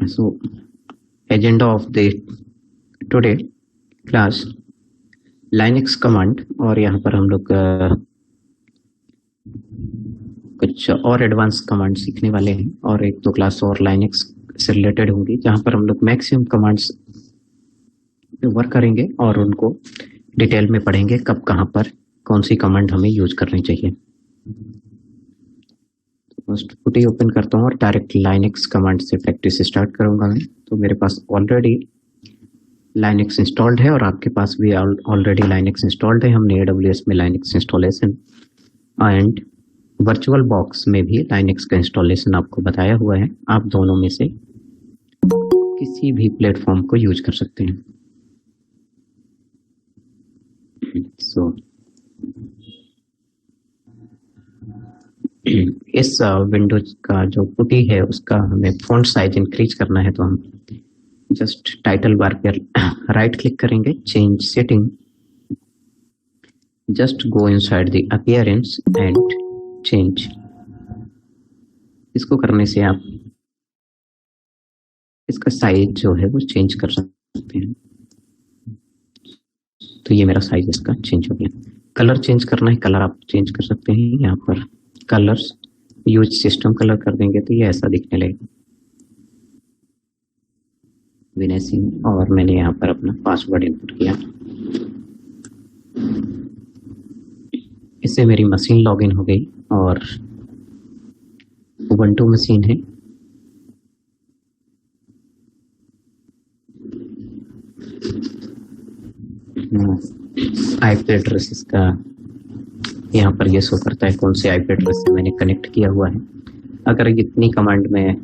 So agenda of the today class Linux command, और यहाँ पर हम लोग कुछ और एडवांस कमांड सीखने वाले हैं और एक दो क्लास और लाइनक्स से रिलेटेड होंगी जहाँ पर हम लोग मैक्सिमम कमांड्स पे वर्क करेंगे और उनको डिटेल में पढ़ेंगे कब कहाँ पर कौन सी कमांड हमें यूज करनी चाहिए। फर्स्ट पुटी ओपन करता हूँ और डायरेक्ट लाइनक्स कमांड से प्रैक्टिस स्टार्ट करूंगा मैं। तो मेरे पास ऑलरेडी लाइनक्स इंस्टॉल्ड है और आपके पास भी ऑलरेडी लाइनक्स इंस्टॉल्ड है। हमने AWS में Linux installation and virtual box में भी लाइनक्स का इंस्टॉलेशन आपको बताया हुआ है। आप दोनों में से किसी भी प्लेटफॉर्म को यूज कर सकते हैं। इस विंडोज का जो पुटी है उसका हमें फॉन्ट साइज इंक्रीज करना है, तो हम जस्ट टाइटल बार पर राइट क्लिक करेंगे, change setting, just go inside the appearance and change. इसको करने से आप इसका साइज जो है वो चेंज कर सकते हैं। तो ये मेरा साइज इसका चेंज हो गया। कलर चेंज करना है, कलर आप चेंज कर सकते हैं। यहाँ पर कलर्स यूज सिस्टम कलर कर देंगे तो ये ऐसा दिखने लगेगा, विनय सिंह, और मैंने यहाँ पर अपना पासवर्ड इनपुट किया। इससे मेरी मशीन लॉगिन हो गई और उबंटू मशीन है। आईपी एड्रेस इसका यहाँ पर ये शो करता है कौन से आईपी एड्रेस से मैंने कनेक्ट किया हुआ है। अगर इतनी कमांड में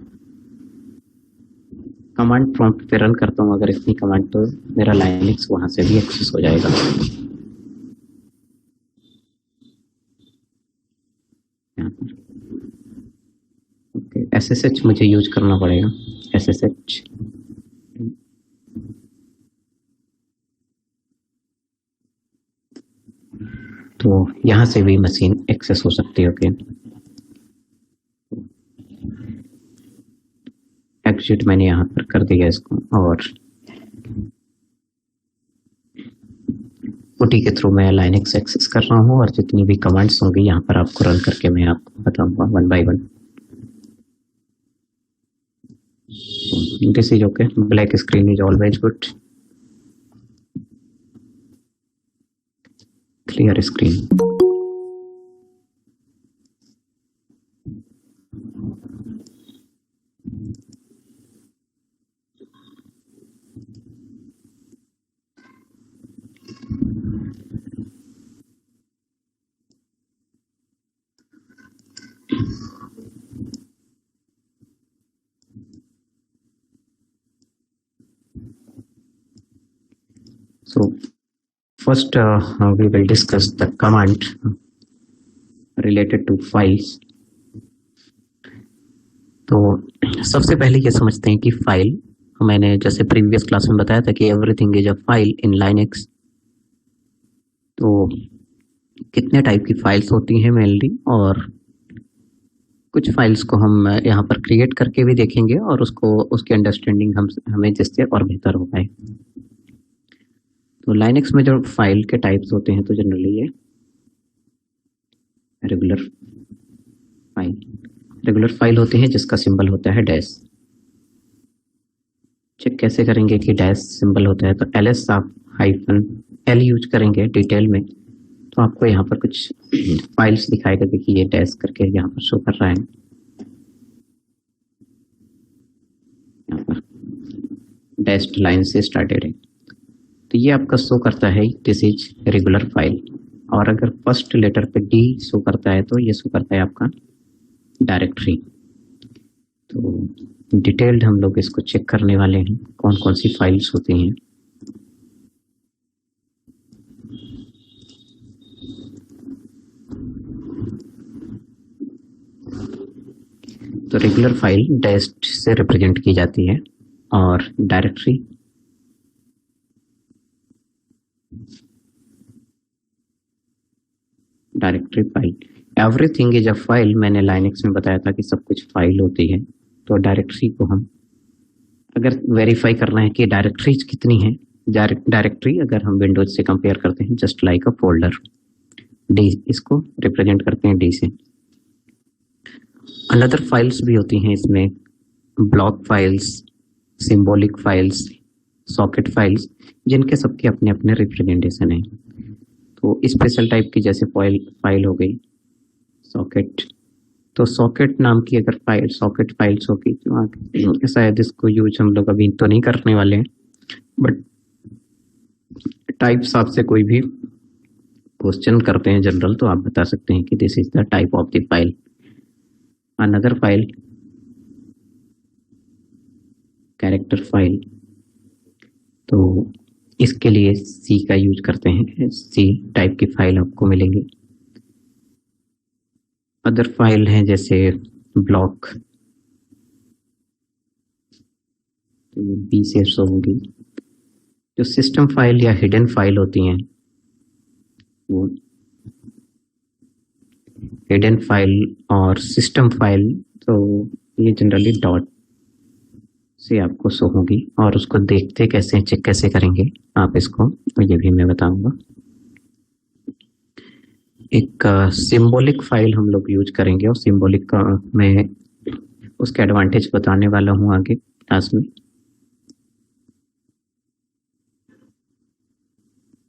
कमांड प्रॉम्प्ट पे रन करता हूँ, अगर इतनी कमांड, तो मेरा लाइनक्स वहां से भी एक्सेस हो जाएगा। ओके, SSH मुझे यूज करना पड़ेगा। SSH तो यहाँ से भी मशीन एक्सेस हो सकती है। ओके, एग्जिट मैंने यहाँ पर कर दिया इसको, और पुटी के थ्रू मैं लाइनक्स एक्सेस कर रहा हूँ और जितनी भी कमांड्स होंगी यहाँ पर आपको रन करके मैं आपको बताऊंगा one by one. This is okay, black screen is always good, clear screen. So first we will discuss the command related to files. तो सबसे पहले ये समझते हैं कि फाइल, मैंने जैसे प्रीवियस क्लास में बताया था कि everything is a file in Linux. तो कितने टाइप की फाइल्स होती हैं मेनली, और कुछ फाइल्स को हम यहाँ पर क्रिएट करके भी देखेंगे और उसकी अंडरस्टैंडिंग हमें जिससे और बेहतर हो पाए। तो लाइनक्स में जो फाइल के टाइप्स होते हैं तो जनरली ये रेगुलर फाइल होते हैं जिसका सिंबल होता है डैश। चेक कैसे करेंगे कि डैश सिंबल होता है, तो ls आप -l यूज करेंगे डिटेल में, तो आपको यहाँ पर कुछ फाइल्स दिखाएगा। देखिए ये डैश करके यहाँ पर शो कर रहा है, यहाँ पर डैश्ड लाइन से स्टार्टेड है, तो ये आपका शो करता है दिस इज रेगुलर फाइल। और अगर फर्स्ट लेटर पे D शो करता है तो ये शो करता है आपका डायरेक्टरी। तो डिटेल्ड हम लोग इसको चेक करने वाले हैं कौन कौन सी फाइल्स होती हैं। तो रेगुलर फाइल डैश्ड से रिप्रेजेंट की जाती है, और directory file. Everything is a file, मैंने लाइनक्स में बताया था कि सब कुछ फाइल होती है, तो डायरेक्टरी को हम अगर वेरीफाई करना है कि डायरेक्टरीज कितनी है, डायरेक्टरी अगर हम विंडोज से कंपेयर करते हैं, just like a folder, D इसको रिप्रेजेंट करते हैं डी से। अनदर फाइल्स भी होती हैं इसमें, block files, symbolic files, socket files, जिनके सबके अपने अपने रिप्रेजेंटेशन है। तो स्पेशल टाइप की जैसे फाइल हो गई सॉकेट, तो सॉकेट नाम की अगर सॉकेट फाइल्स होगी तो शायद इसको यूज हम लोग अभी तो नहीं करने वाले हैं, बट टाइप्स आपसे कोई भी क्वेश्चन करते हैं जनरल, तो आप बता सकते हैं कि this is the type of the file. Another file character file, तो इसके लिए सी का यूज करते हैं, सी टाइप की फाइल आपको मिलेंगी। अदर फाइल हैं जैसे ब्लॉक, तो ये बी से शो होगी। जो सिस्टम फाइल या हिडन फाइल होती हैं, वो हिडन फाइल और सिस्टम फाइल, तो ये जनरली डॉट से आपको शो होगी, और उसको देखते कैसे, चेक कैसे करेंगे आप इसको, तो ये भी मैं बताऊंगा। एक सिंबॉलिक फाइल हम लोग यूज करेंगे, और सिंबॉलिक का मैं उसके एडवांटेज बताने वाला हूँ आगे क्लास में।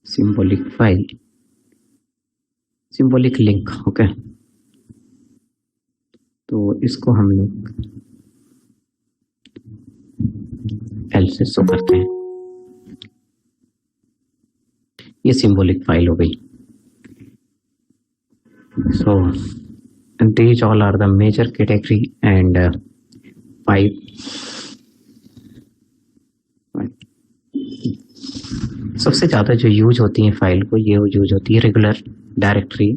Symbolic file, symbolic link, okay. तो इसको हम लोग एल से शो करते हैं। ये सिंबॉलिक फाइल हो गई। So these all are the major category and five सबसे ज़्यादा जो यूज होती है फाइल को, ये यूज होती है रेगुलर डायरेक्टरी,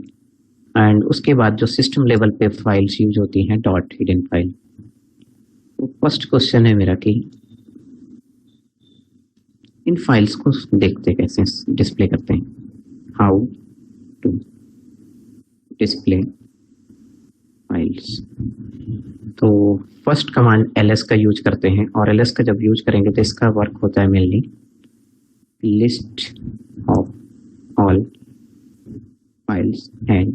एंड उसके बाद जो सिस्टम लेवल पे फाइल्स यूज होती हैं डॉट हिडन फाइल। तो फर्स्ट क्वेश्चन है मेरा कि इन फाइल्स को देखते कैसे, डिस्प्ले करते हैं, हाउ टू डिस्प्ले फाइल्स। तो फर्स्ट कमांड ls का यूज करते हैं, और ls का जब यूज करेंगे तो इसका वर्क होता है mainly list of all files and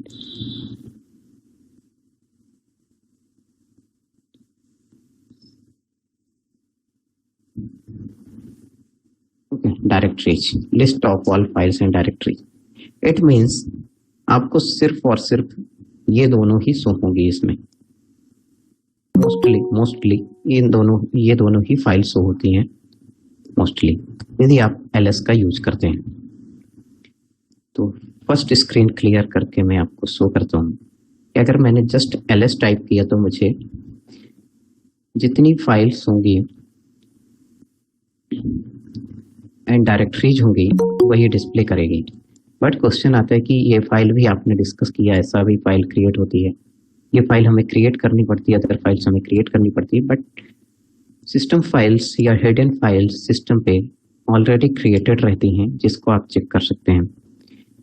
okay directories, list of all files and directories. It means आपको सिर्फ और सिर्फ ये दोनों ही शो होंगी इसमें, मोस्टली ये दोनों ही फाइल शो होती हैं मोस्टली, यदि आप ls का यूज करते हैं। तो फर्स्ट स्क्रीन क्लियर करके मैं आपको शो करता हूँ कि अगर मैंने जस्ट ls टाइप किया तो मुझे जितनी फाइल्स होंगी एंड डायरेक्टरीज होंगी वही डिस्प्ले करेगी। बट क्वेश्चन आता है कि ये फाइल भी आपने डिस्कस किया, ऐसा भी फाइल क्रिएट होती है, ये फाइल हमें क्रिएट करनी पड़ती है, अदर फाइल्स हमें क्रिएट करनी पड़ती है, बट सिस्टम फाइल्स या हिडन फाइल्स सिस्टम पे ऑलरेडी क्रिएटेड रहती हैं, जिसको आप चेक कर सकते हैं।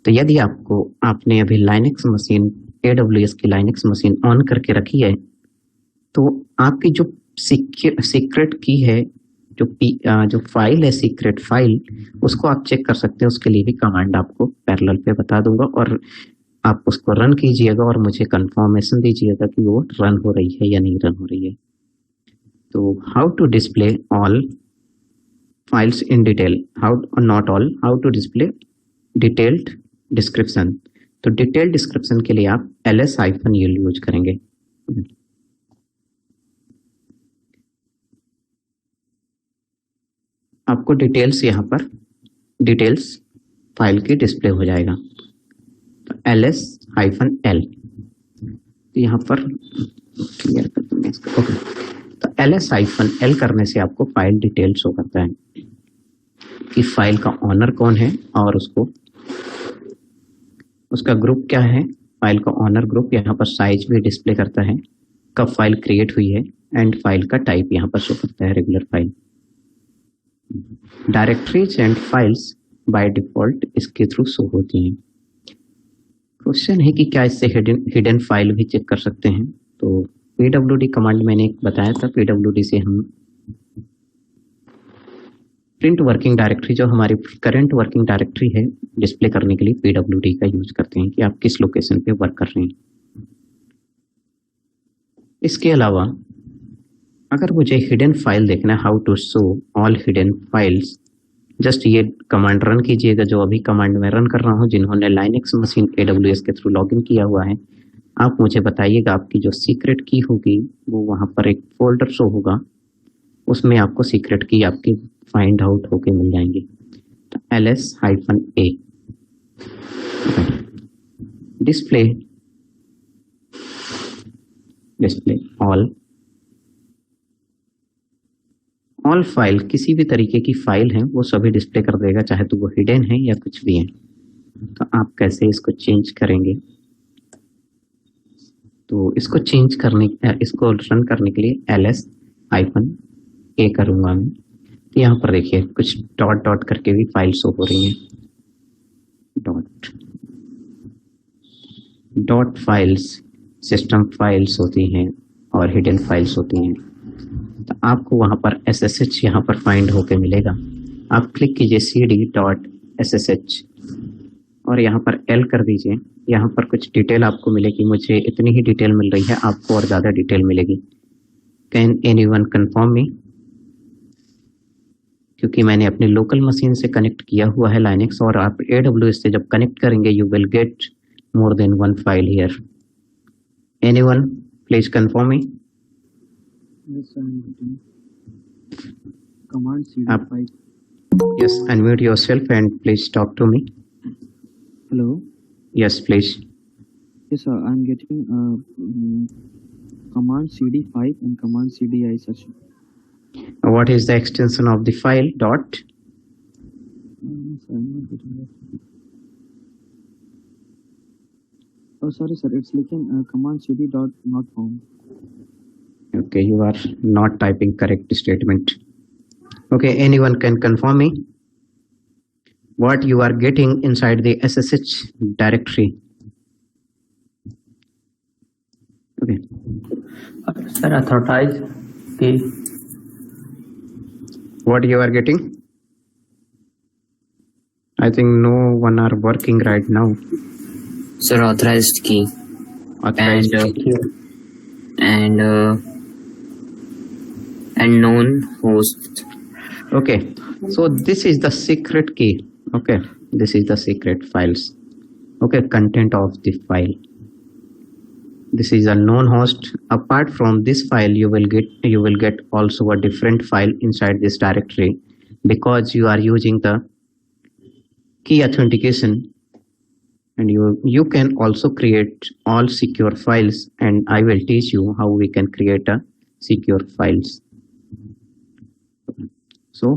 तो यदि आपने अभी लाइनक्स मशीन, AWS की लाइनक्स मशीन ऑन करके रखी है, तो आपकी जो सीक्रेट की है, जो फाइल है सीक्रेट फाइल, उसको आप चेक कर सकते हैं। उसके लिए भी कमांड आपको पैरेलल पे बता दूंगा, और आप उसको रन कीजिएगा और मुझे कंफर्मेशन दीजिएगा कि वो रन हो रही है या नहीं रन हो रही है। तो how to display all files in detail, not all, how to display detailed description. तो डिटेल्ड डिस्क्रिप्शन के लिए आप ls-u यूज करेंगे। आपको डिटेल्स यहाँ पर डिटेल्स फाइल की डिस्प्ले हो जाएगा, तो ls-l, तो यहाँ पर क्लियर कर दूंगा इसको, ओके। तो ls-l करने से आपको फाइल डिटेल्स शो करता है कि फाइल का ऑनर कौन है और उसका ग्रुप क्या है। फाइल का ऑनर ग्रुप यहाँ पर साइज भी डिस्प्ले करता है, कब फाइल क्रिएट हुई है, एंड फाइल का टाइप यहाँ पर शो करता है, regular file. Directories and files by default इसके थ्रू शो होती हैं। क्वेश्चन है कि क्या इससे हिडन फाइल भी चेक कर सकते हैं। तो pwd कमांड मैंने बताया था, pwd से हम प्रिंट वर्किंग डायरेक्टरी जो हमारी करंट वर्किंग डायरेक्टरी है डिस्प्ले करने के लिए PWD का यूज करते हैं कि आप किस लोकेशन पे वर्क कर रहे हैं। इसके अलावा अगर मुझे हिडन फाइल देखना है, how to show all hidden files, just ये कमांड रन कीजिएगा जो अभी कमांड में रन कर रहा हूँ। जिन्होंने लाइनक्स मशीन AWS के थ्रू लॉगिन किया हुआ है, आप मुझे बताइएगा आपकी जो सीक्रेट की होगी वो वहाँ पर एक फोल्डर शो होगा, उसमें आपको सीक्रेट की आपकी फाइंड आउट होके मिल जाएंगे। तो ls-a डिस्प्ले ऑल फाइल, किसी भी तरीके की फाइल है वो सभी डिस्प्ले कर देगा, चाहे तो वो हिडन है या कुछ भी है। तो आप कैसे इसको चेंज करेंगे? तो इसको चेंज करने, इसको रन करने के लिए ls-a करूंगा मैं। तो यहाँ पर देखिए कुछ डॉट डॉट करके भी फाइल शो हो रही हैं। डॉट फाइल्स सिस्टम फाइल्स होती हैं और हिडन फाइल्स होती हैं। तो आपको वहाँ पर SSH यहाँ पर फाइंड होके मिलेगा। आप क्लिक कीजिए cd.ssh और यहाँ पर L कर दीजिए। यहाँ पर कुछ डिटेल आपको मिलेगी, मुझे इतनी ही डिटेल मिल रही है, आपको और ज़्यादा डिटेल मिलेगी। कैन एनीवन कन्फर्म मी, क्योंकि मैंने अपने लोकल मशीन से कनेक्ट किया हुआ है लाइनक्स, और आप AWS से जब कनेक्ट करेंगे you will get more than one file here. Anyone please confirm me. Command CD5. Yes, unmute yourself and please talk to me. Hello. Yes, please. Yes, sir. I'm getting command CD5 and command CDI session. What is the extension of the file? Dot. Yes, I'm not getting that. Oh, sorry, sir. It's looking command CD dot not found. Okay, you are not typing correct statement. Okay, anyone can confirm me what you are getting inside the SSH directory? Okay. Sir, authorize key. What you are getting? I think no one are working right now. Sir, authorized key. Authorized key. And known host. Okay, so this is the secret key. Okay, this is the secret files. Okay, content of the file. This is a known host. Apart from this file, you will get also a different file inside this directory, because you are using the key authentication, and you can also create all secure files, and I will teach you how we can create a secure files. So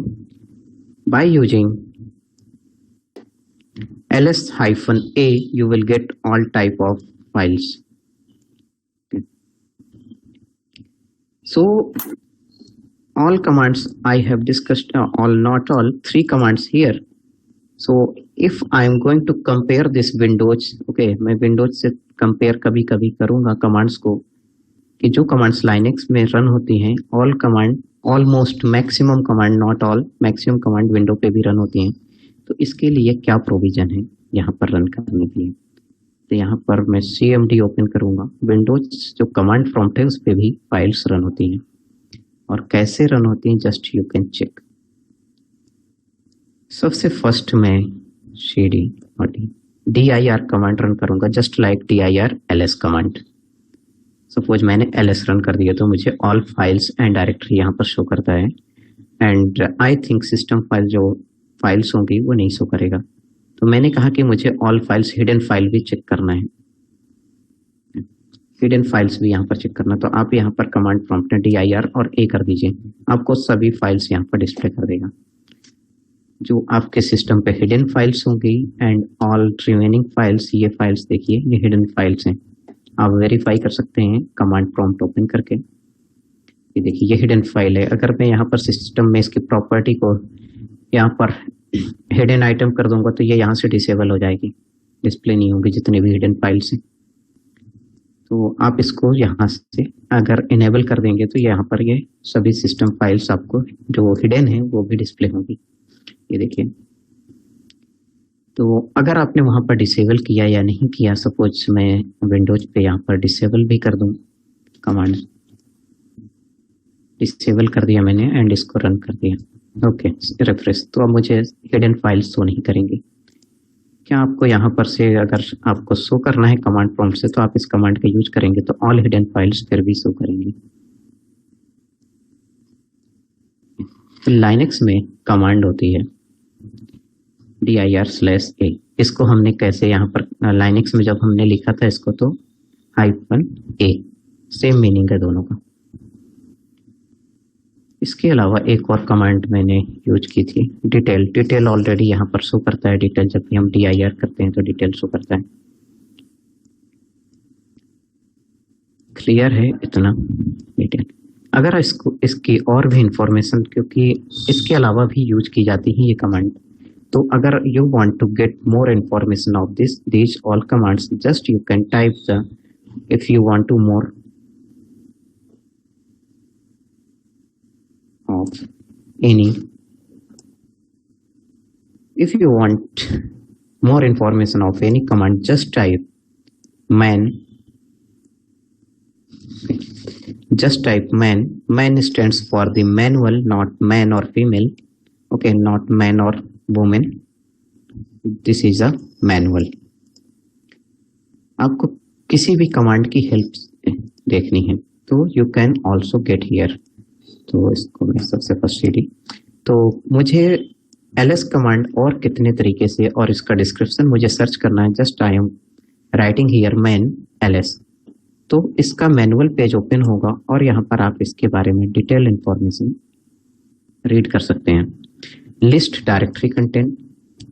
by using ls-a, you will get all type of files. Okay. So all commands I have discussed, not all, 3 commands here. So if I am going to compare this Windows, okay, मैं Windows से compare कभी कभी करूँगा commands को, कि जो commands Linux में run होती हैं, all command, almost maximum command, not all, maximum command window पे भी रन होती हैं। तो इसके लिए क्या प्रोविजन है यहाँ पर रन करने के लिए? तो यहाँ पर मैं cmd ओपन करूँगा। विंडोज जो कमांड प्रॉम्प्ट है उस पर भी फाइल्स रन होती हैं, और कैसे रन होती हैं जस्ट यू कैन चेक। सबसे फर्स्ट मैं cd और dir कमांड रन करूँगा, just like dir ls command. Suppose मैंने ls रन कर दिया तो मुझे ऑल फाइल्स एंड डायरेक्टरी यहाँ पर शो करता है, and I think system file जो फाइल्स होंगी वो नहीं शो करेगा। तो मैंने कहा कि मुझे ऑल फाइल्स, हिडन फाइल भी चेक करना है, हिडन फाइल्स भी यहाँ पर चेक करना। तो आप यहाँ पर कमांड प्रॉम्प्ट में dir और a कर दीजिए, आपको सभी फाइल्स यहाँ पर डिस्प्ले कर देगा जो आपके सिस्टम पे हिडन फाइल्स होंगी, एंड ऑल रिमेनिंग फाइल्स, ये फाइल्स देखिए ये हिडन फाइल्स हैं। आप वेरीफाई कर सकते हैं कमांड प्रॉम्प्ट ओपन करके। ये देखिए ये हिडन फाइल है। अगर मैं यहाँ पर सिस्टम में इसकी प्रॉपर्टी को यहाँ पर हिडन आइटम कर दूंगा तो ये यहाँ से डिसेबल हो जाएगी, डिस्प्ले नहीं होगी जितने भी हिडन फाइल्स हैं। तो आप इसको यहाँ से अगर इनेबल कर देंगे तो यहाँ पर ये सभी सिस्टम फाइल्स आपको जो हिडन है वो भी डिस्प्ले होंगी। ये देखिए। तो अगर आपने वहां पर डिसेबल किया या नहीं किया, सपोज मैं विंडोज पे यहाँ पर डिसेबल भी कर दूं, कमांड डिसेबल कर दिया मैंने एंड इसको रन कर दिया। Okay, refresh. तो अब मुझे हिडन फाइल्स शो नहीं करेंगे। क्या आपको यहाँ पर से अगर आपको शो करना है कमांड प्रॉम्प्ट से, तो आप इस कमांड का यूज करेंगे तो ऑल हिडन फाइल्स फिर भी शो करेंगे। तो लाइनक्स में कमांड होती है dir/a। इसको हमने कैसे यहाँ पर लाइनक्स में जब हमने लिखा था इसको, तो -a, सेम मीनिंग है दोनों का। इसके अलावा एक और कमांड मैंने यूज की थी, डिटेल ऑलरेडी यहाँ पर शो करता है। डिटेल जब भी हम dir करते हैं तो डिटेल शो करता है। क्लियर है इतना? डिटेल। अगर इसकी और भी इंफॉर्मेशन, क्योंकि इसके अलावा भी यूज की जाती है ये कमांड, तो अगर you want to get more information of these all commands, just you can type the, if you want to more of any, if you want more information of any command, just type man, man stands for the manual, not man or female, okay, not man or woman, this is a manual। आपको किसी भी command की help देखनी है तो you can also get here. तो इसको मैं सबसे फर्स्ट सीडी, तो मुझे ls कमांड और कितने तरीके से और इसका डिस्क्रिप्शन मुझे सर्च करना है। Just I am writing here man ls, तो इसका मैनुअल पेज ओपन होगा और यहाँ पर आप इसके बारे में डिटेल इंफॉर्मेशन रीड कर सकते हैं। List directory content,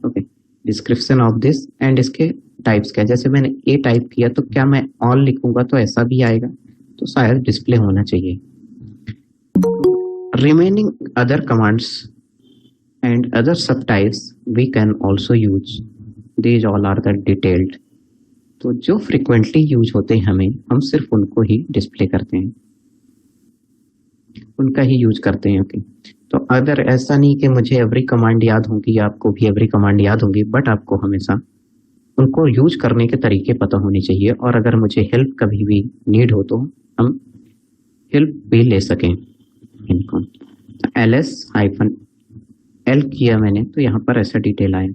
okay, description of this and इसके टाइप्स क्या। जैसे मैंने ए टाइप किया तो क्या मैं ऑल लिखूंगा तो ऐसा भी आएगा, तो शायद डिस्प्ले होना चाहिए। Remaining other commands and other subtypes we can also use. These all are the detailed. तो जो frequently यूज होते हैं हम सिर्फ उनको ही डिस्प्ले करते हैं, उनका ही यूज करते हैं। ओके, तो अगर ऐसा नहीं कि मुझे एवरी कमांड याद होगी, आपको भी एवरी कमांड याद होगी, बट आपको हमेशा उनको यूज करने के तरीके पता होने चाहिए। और अगर मुझे हेल्प कभी भी नीड हो तो हम हेल्प भी ले सकें इनको। ls-l किया मैंने तो यहाँ पर ऐसा डिटेल आया।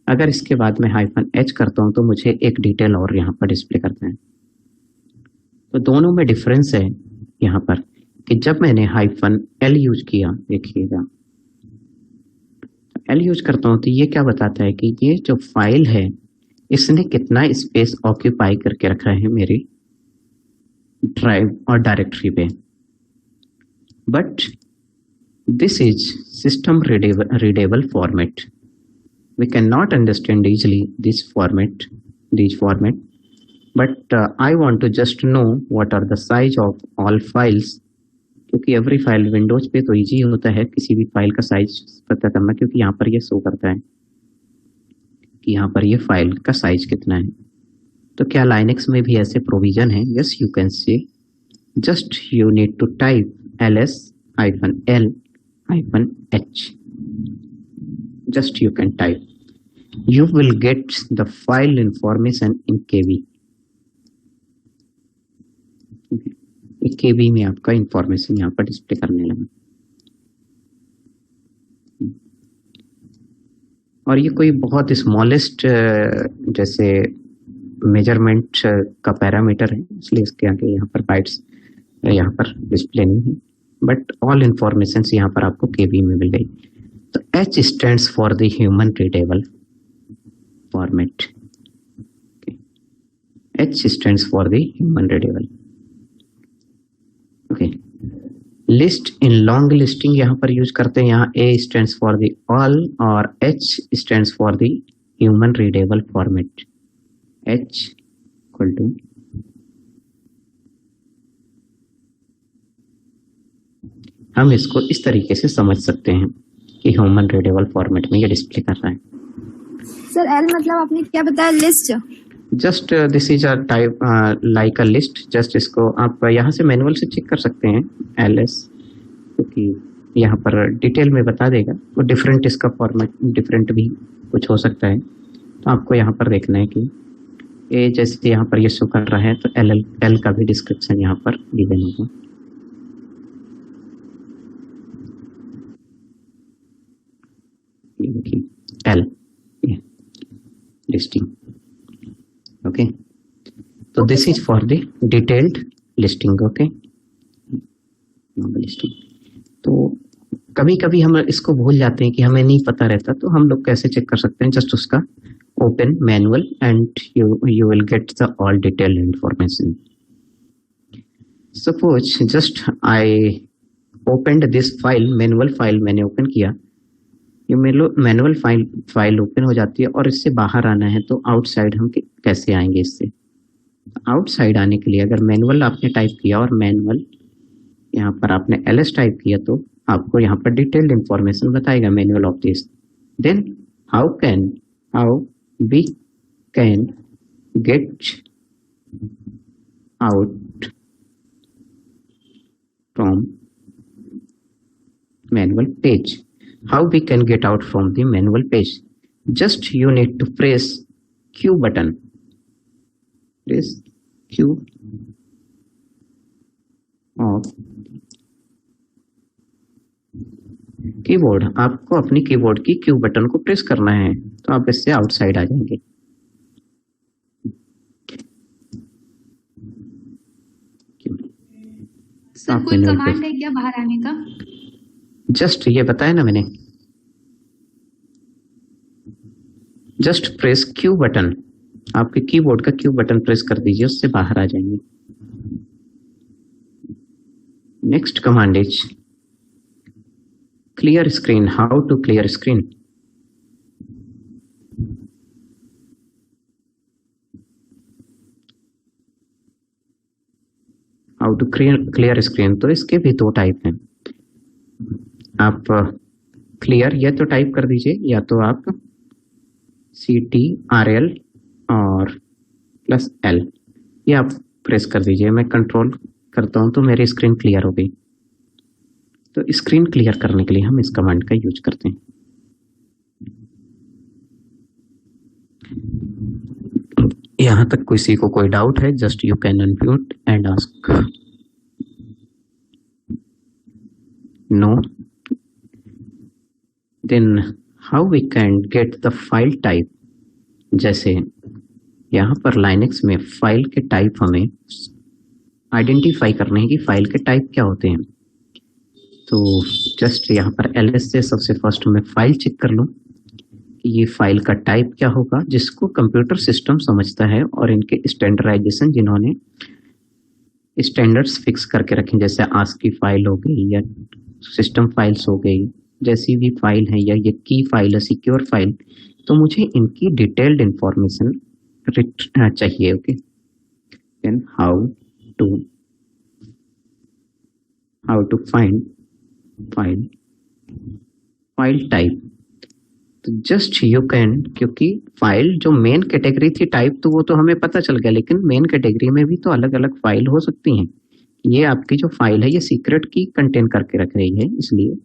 अगर इसके बाद मैं -h करता हूँ तो मुझे एक डिटेल और यहाँ पर डिस्प्ले करता है। तो दोनों में डिफरेंस है यहाँ पर कि जब मैंने -l यूज किया, देखिएगा l यूज करता हूँ तो ये क्या बताता है कि ये जो फाइल है इसने कितना स्पेस ऑक्यूपाई करके रखा है मेरी ड्राइव और डायरेक्टरी पे। But this is system readable format. We cannot understand easily these format, but I want to just know what are the size of all files, क्योंकि every file विंडोज पे तो easy होता है किसी भी file का size पता करना, क्योंकि यहाँ पर ये शो करता है कि यहाँ पर ये फाइल का साइज कितना है। तो क्या लाइनक्स में भी ऐसे प्रोविजन है? Yes, you can say, just you need to type ls-l-h, just you can type, you will get the file information in kb। kb में आपका इंफॉर्मेशन यहाँ पर डिस्प्ले करने लगा। और ये कोई बहुत स्मॉलेस्ट जैसे मेजरमेंट का पैरामीटर है, इसलिए इसके आगे यहाँ पर बाइट्स यहाँ पर डिस्प्ले नहीं है, बट ऑल इंफॉर्मेशन यहाँ पर आपको केबी में मिल गई। तो H stands for the human readable format. H stands for the human readable. Okay, list in long listing यहाँ पर यूज करते हैं। यहाँ A stands for the all और H stands for the human readable format. H equal to हम इसको इस तरीके से समझ सकते हैं कि ह्यूमन रीडेबल फॉर्मेट में ये डिस्प्ले कर रहा है। सर एल मतलब आपने क्या बताया? List? Just this is a type like a list. Just इसको आप यहाँ से मैनुअल से चेक कर सकते हैं ls, क्योंकि यहाँ पर डिटेल में बता देगा, तो डिफरेंट इसका फॉर्मेट डिफरेंट भी कुछ हो सकता है। तो आपको यहाँ पर देखना है कि ये जैसे यहाँ पर ये शो कर रहा है, तो एल का भी डिस्क्रिप्शन यहाँ पर गिवन होगा। ये देखिए एल लिस्टिंग, ओके। तो this is for the detailed listing, okay, listing. तो कभी कभी हम इसको भूल जाते हैं कि हमें नहीं पता रहता, तो हम लोग कैसे चेक कर सकते हैं? जस्ट उसका open manual and you will get the all detailed information. Suppose just I opened this file, manual file मैंने ओपन किया, ये मैनुअल फाइल ओपन हो जाती है और इससे बाहर आना है, तो आउटसाइड हम कैसे आएंगे? इससे आउटसाइड आने के लिए अगर मैनुअल आपने टाइप किया और मैनुअल यहाँ पर आपने ls टाइप किया, तो आपको यहाँ पर डिटेल्ड इंफॉर्मेशन बताएगा manual of this. Then how we can get out from manual page. How we can get out from the manual page? Just you need to press Q button. Press Q of keyboard. आपको अपनी keyboard की Q button को press करना है, तो आप इससे outside आ जाएंगे। सर कोई कमांड है क्या बाहर आने का? जस्ट ये बताया ना मैंने, जस्ट प्रेस क्यू बटन, आपके कीबोर्ड का क्यू बटन प्रेस कर दीजिए, उससे बाहर आ जाएंगे। Next command is clear screen. How to clear screen? How to clear screen? तो इसके भी दो टाइप हैं। आप क्लियर ये तो टाइप कर दीजिए, या तो आप CTRL और +L ये आप प्रेस कर दीजिए। मैं कंट्रोल करता हूँ तो मेरी स्क्रीन क्लियर हो गई। तो स्क्रीन क्लियर करने के लिए हम इस कमांड का यूज करते हैं। यहाँ तक किसी को कोई डाउट है? Just you can unmute and ask. No? Then how we can get the file type? जैसे यहाँ पर लाइनेक्स में फाइल के टाइप हमें आइडेंटिफाई करने हैं कि फाइल के टाइप क्या होते हैं। तो जस्ट यहाँ पर ls से सबसे फर्स्ट मैं फाइल चेक कर लूँ कि ये फाइल का टाइप क्या होगा, जिसको कंप्यूटर सिस्टम समझता है। और इनके स्टैंडर्डाइजेशन जिन्होंने स्टैंडर्ड्स फिक्स करके रखे, जैसे ASCII फाइल हो गई या सिस्टम फाइल्स हो गई, जैसी भी फाइल है, या ये की फाइल है, सिक्योर फाइल, तो मुझे इनकी डिटेल्ड इंफॉर्मेशन चाहिए। Okay, then how to find file type? तो जस्ट यू कैन, क्योंकि फाइल जो मेन कैटेगरी थी टाइप, तो वो तो हमें पता चल गया, लेकिन मेन कैटेगरी में भी तो अलग अलग फाइल हो सकती हैं। ये आपकी जो फाइल है ये सीक्रेट की कंटेन करके रख रही है, इसलिए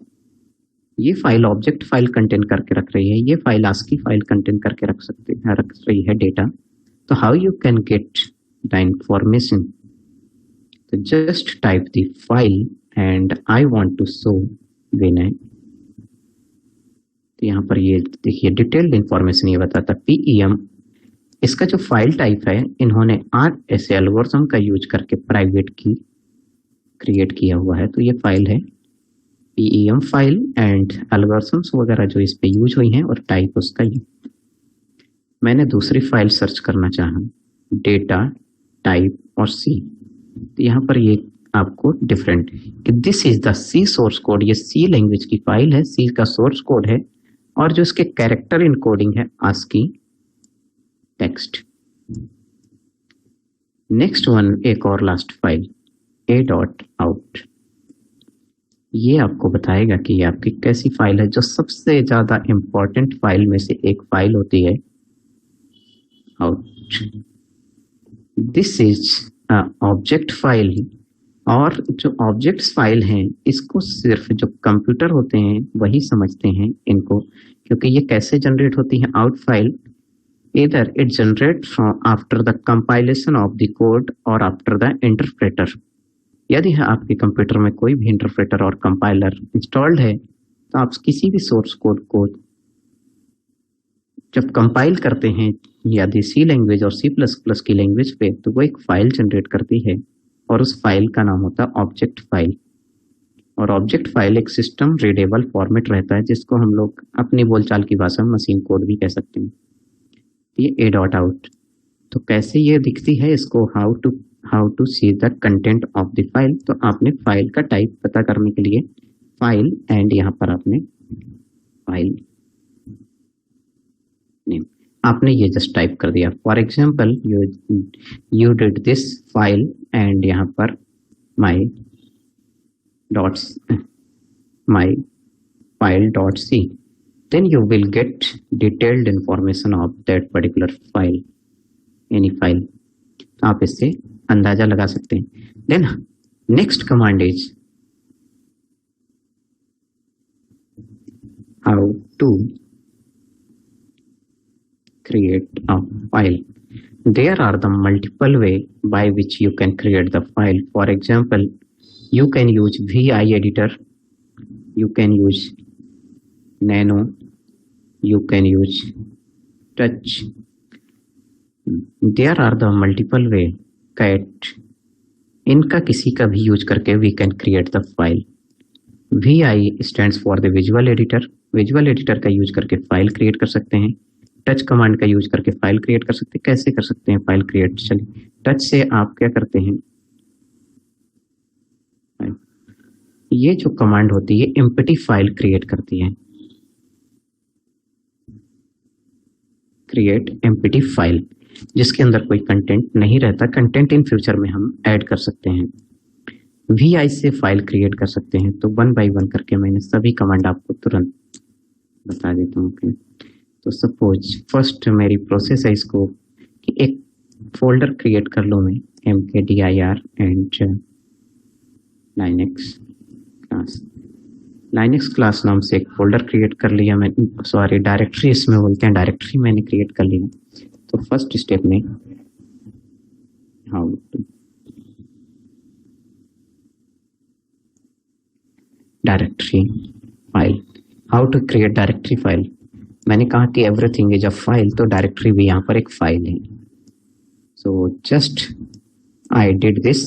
ये फाइल ऑब्जेक्ट फाइल कंटेन करके रख रही है, ये फाइल ASCII फाइल कंटेन करके रख रही है डेटा। तो how you can get the information? तो just type the file and I want to show Vinay. तो यहाँ पर ये देखिए डिटेल्ड इंफॉर्मेशन ये बताता PEM। इसका जो फाइल टाइप है इन्होंने RSA एल्गोरिथम का यूज करके प्राइवेट की क्रिएट किया हुआ है। तो ये फाइल है PEM फाइल एंड एल्गोरिथम्स वगैरह जो इस पे यूज हुई हैं, और टाइप उसका ये। मैंने दूसरी फाइल सर्च करना चाहा, डेटा टाइप और C। तो यहाँ पर ये आपको डिफरेंट कि this is the C source code, ये C लैंग्वेज की फाइल है, C का सोर्स कोड है, और जो इसके कैरेक्टर इनकोडिंग है ASCII टेक्स्ट। नेक्स्ट वन, एक और लास्ट फाइल a.out। ये आपको बताएगा कि ये आपकी कैसी फाइल है, जो सबसे ज्यादा इंपॉर्टेंट फाइल में से एक फाइल होती है out। This is object file और जो ऑब्जेक्ट्स फाइल हैं इसको सिर्फ जो कंप्यूटर होते हैं वही समझते हैं इनको, क्योंकि ये कैसे जनरेट होती है out file, either it generates from after the compilation of the code or after the interpreter। यदि है आपके कंप्यूटर में कोई भी इंटरप्रेटर और कंपाइलर इंस्टॉल्ड है तो आप किसी भी सोर्स कोड को जब कंपाइल करते हैं यदि सी लैंग्वेज और सी प्लस प्लस की लैंग्वेज पे, तो वो एक फाइल जनरेट करती है और उस फाइल का नाम होता है ऑब्जेक्ट फाइल। और ऑब्जेक्ट फाइल एक सिस्टम रीडेबल फॉर्मेट रहता है जिसको हम लोग अपनी बोलचाल की भाषा में मशीन कोड भी कह सकते हैं। ये ए डॉट आउट, तो कैसे ये दिखती है इसको how to see the content of the file. तो आपने फाइल का टाइप पता करने के लिए फाइल एंड यहाँ पर आपने फाइल नेम आपने ये जस्ट टाइप कर दिया। For example you did this file and यहाँ पर my file dot C, then you will get detailed information of that particular file, any file। आप इससे अंदाजा लगा सकते हैं। then next command is how to create a file। there are the multiple way by which you can create the file। for example you can use vi editor, you can use nano, you can use touch। there are the multiple way cat, इनका किसी का भी use करके we can create the file। vi stands for the visual editor, visual editor का use करके file create कर सकते हैं। टच कमांड का यूज करके फाइल क्रिएट कर सकते हैं। कैसे कर सकते हैं फाइल क्रिएट, चलिए टच से आप क्या करते हैं, ये जो कमांड होती है एम्प्टी फाइल क्रिएट करती है, क्रिएट एम्प्टी फाइल, जिसके अंदर कोई कंटेंट नहीं रहता। कंटेंट इन फ्यूचर में हम ऐड कर सकते हैं। vi से फाइल क्रिएट कर सकते हैं। तो 1 बाय 1 करके मैंने सभी कमांड आपको तुरंत बता देता हूँ। तो सपोज फर्स्ट मेरी प्रोसेस है इसको कि एक फोल्डर क्रिएट कर लो मैं mkdir एंड लाइनक्स क्लास नाम से एक फोल्डर क्रिएट कर लिया मैं, सॉरी डायरेक्टरी इसमें बोलते हैं, डायरेक्टरी मैंने क्रिएट कर लिया। तो फर्स्ट स्टेप में how to directory file, how to create directory file. मैंने कहा कि एवरीथिंग इज अ फाइल, तो डायरेक्टरी भी यहाँ पर एक फाइल है। So just I did this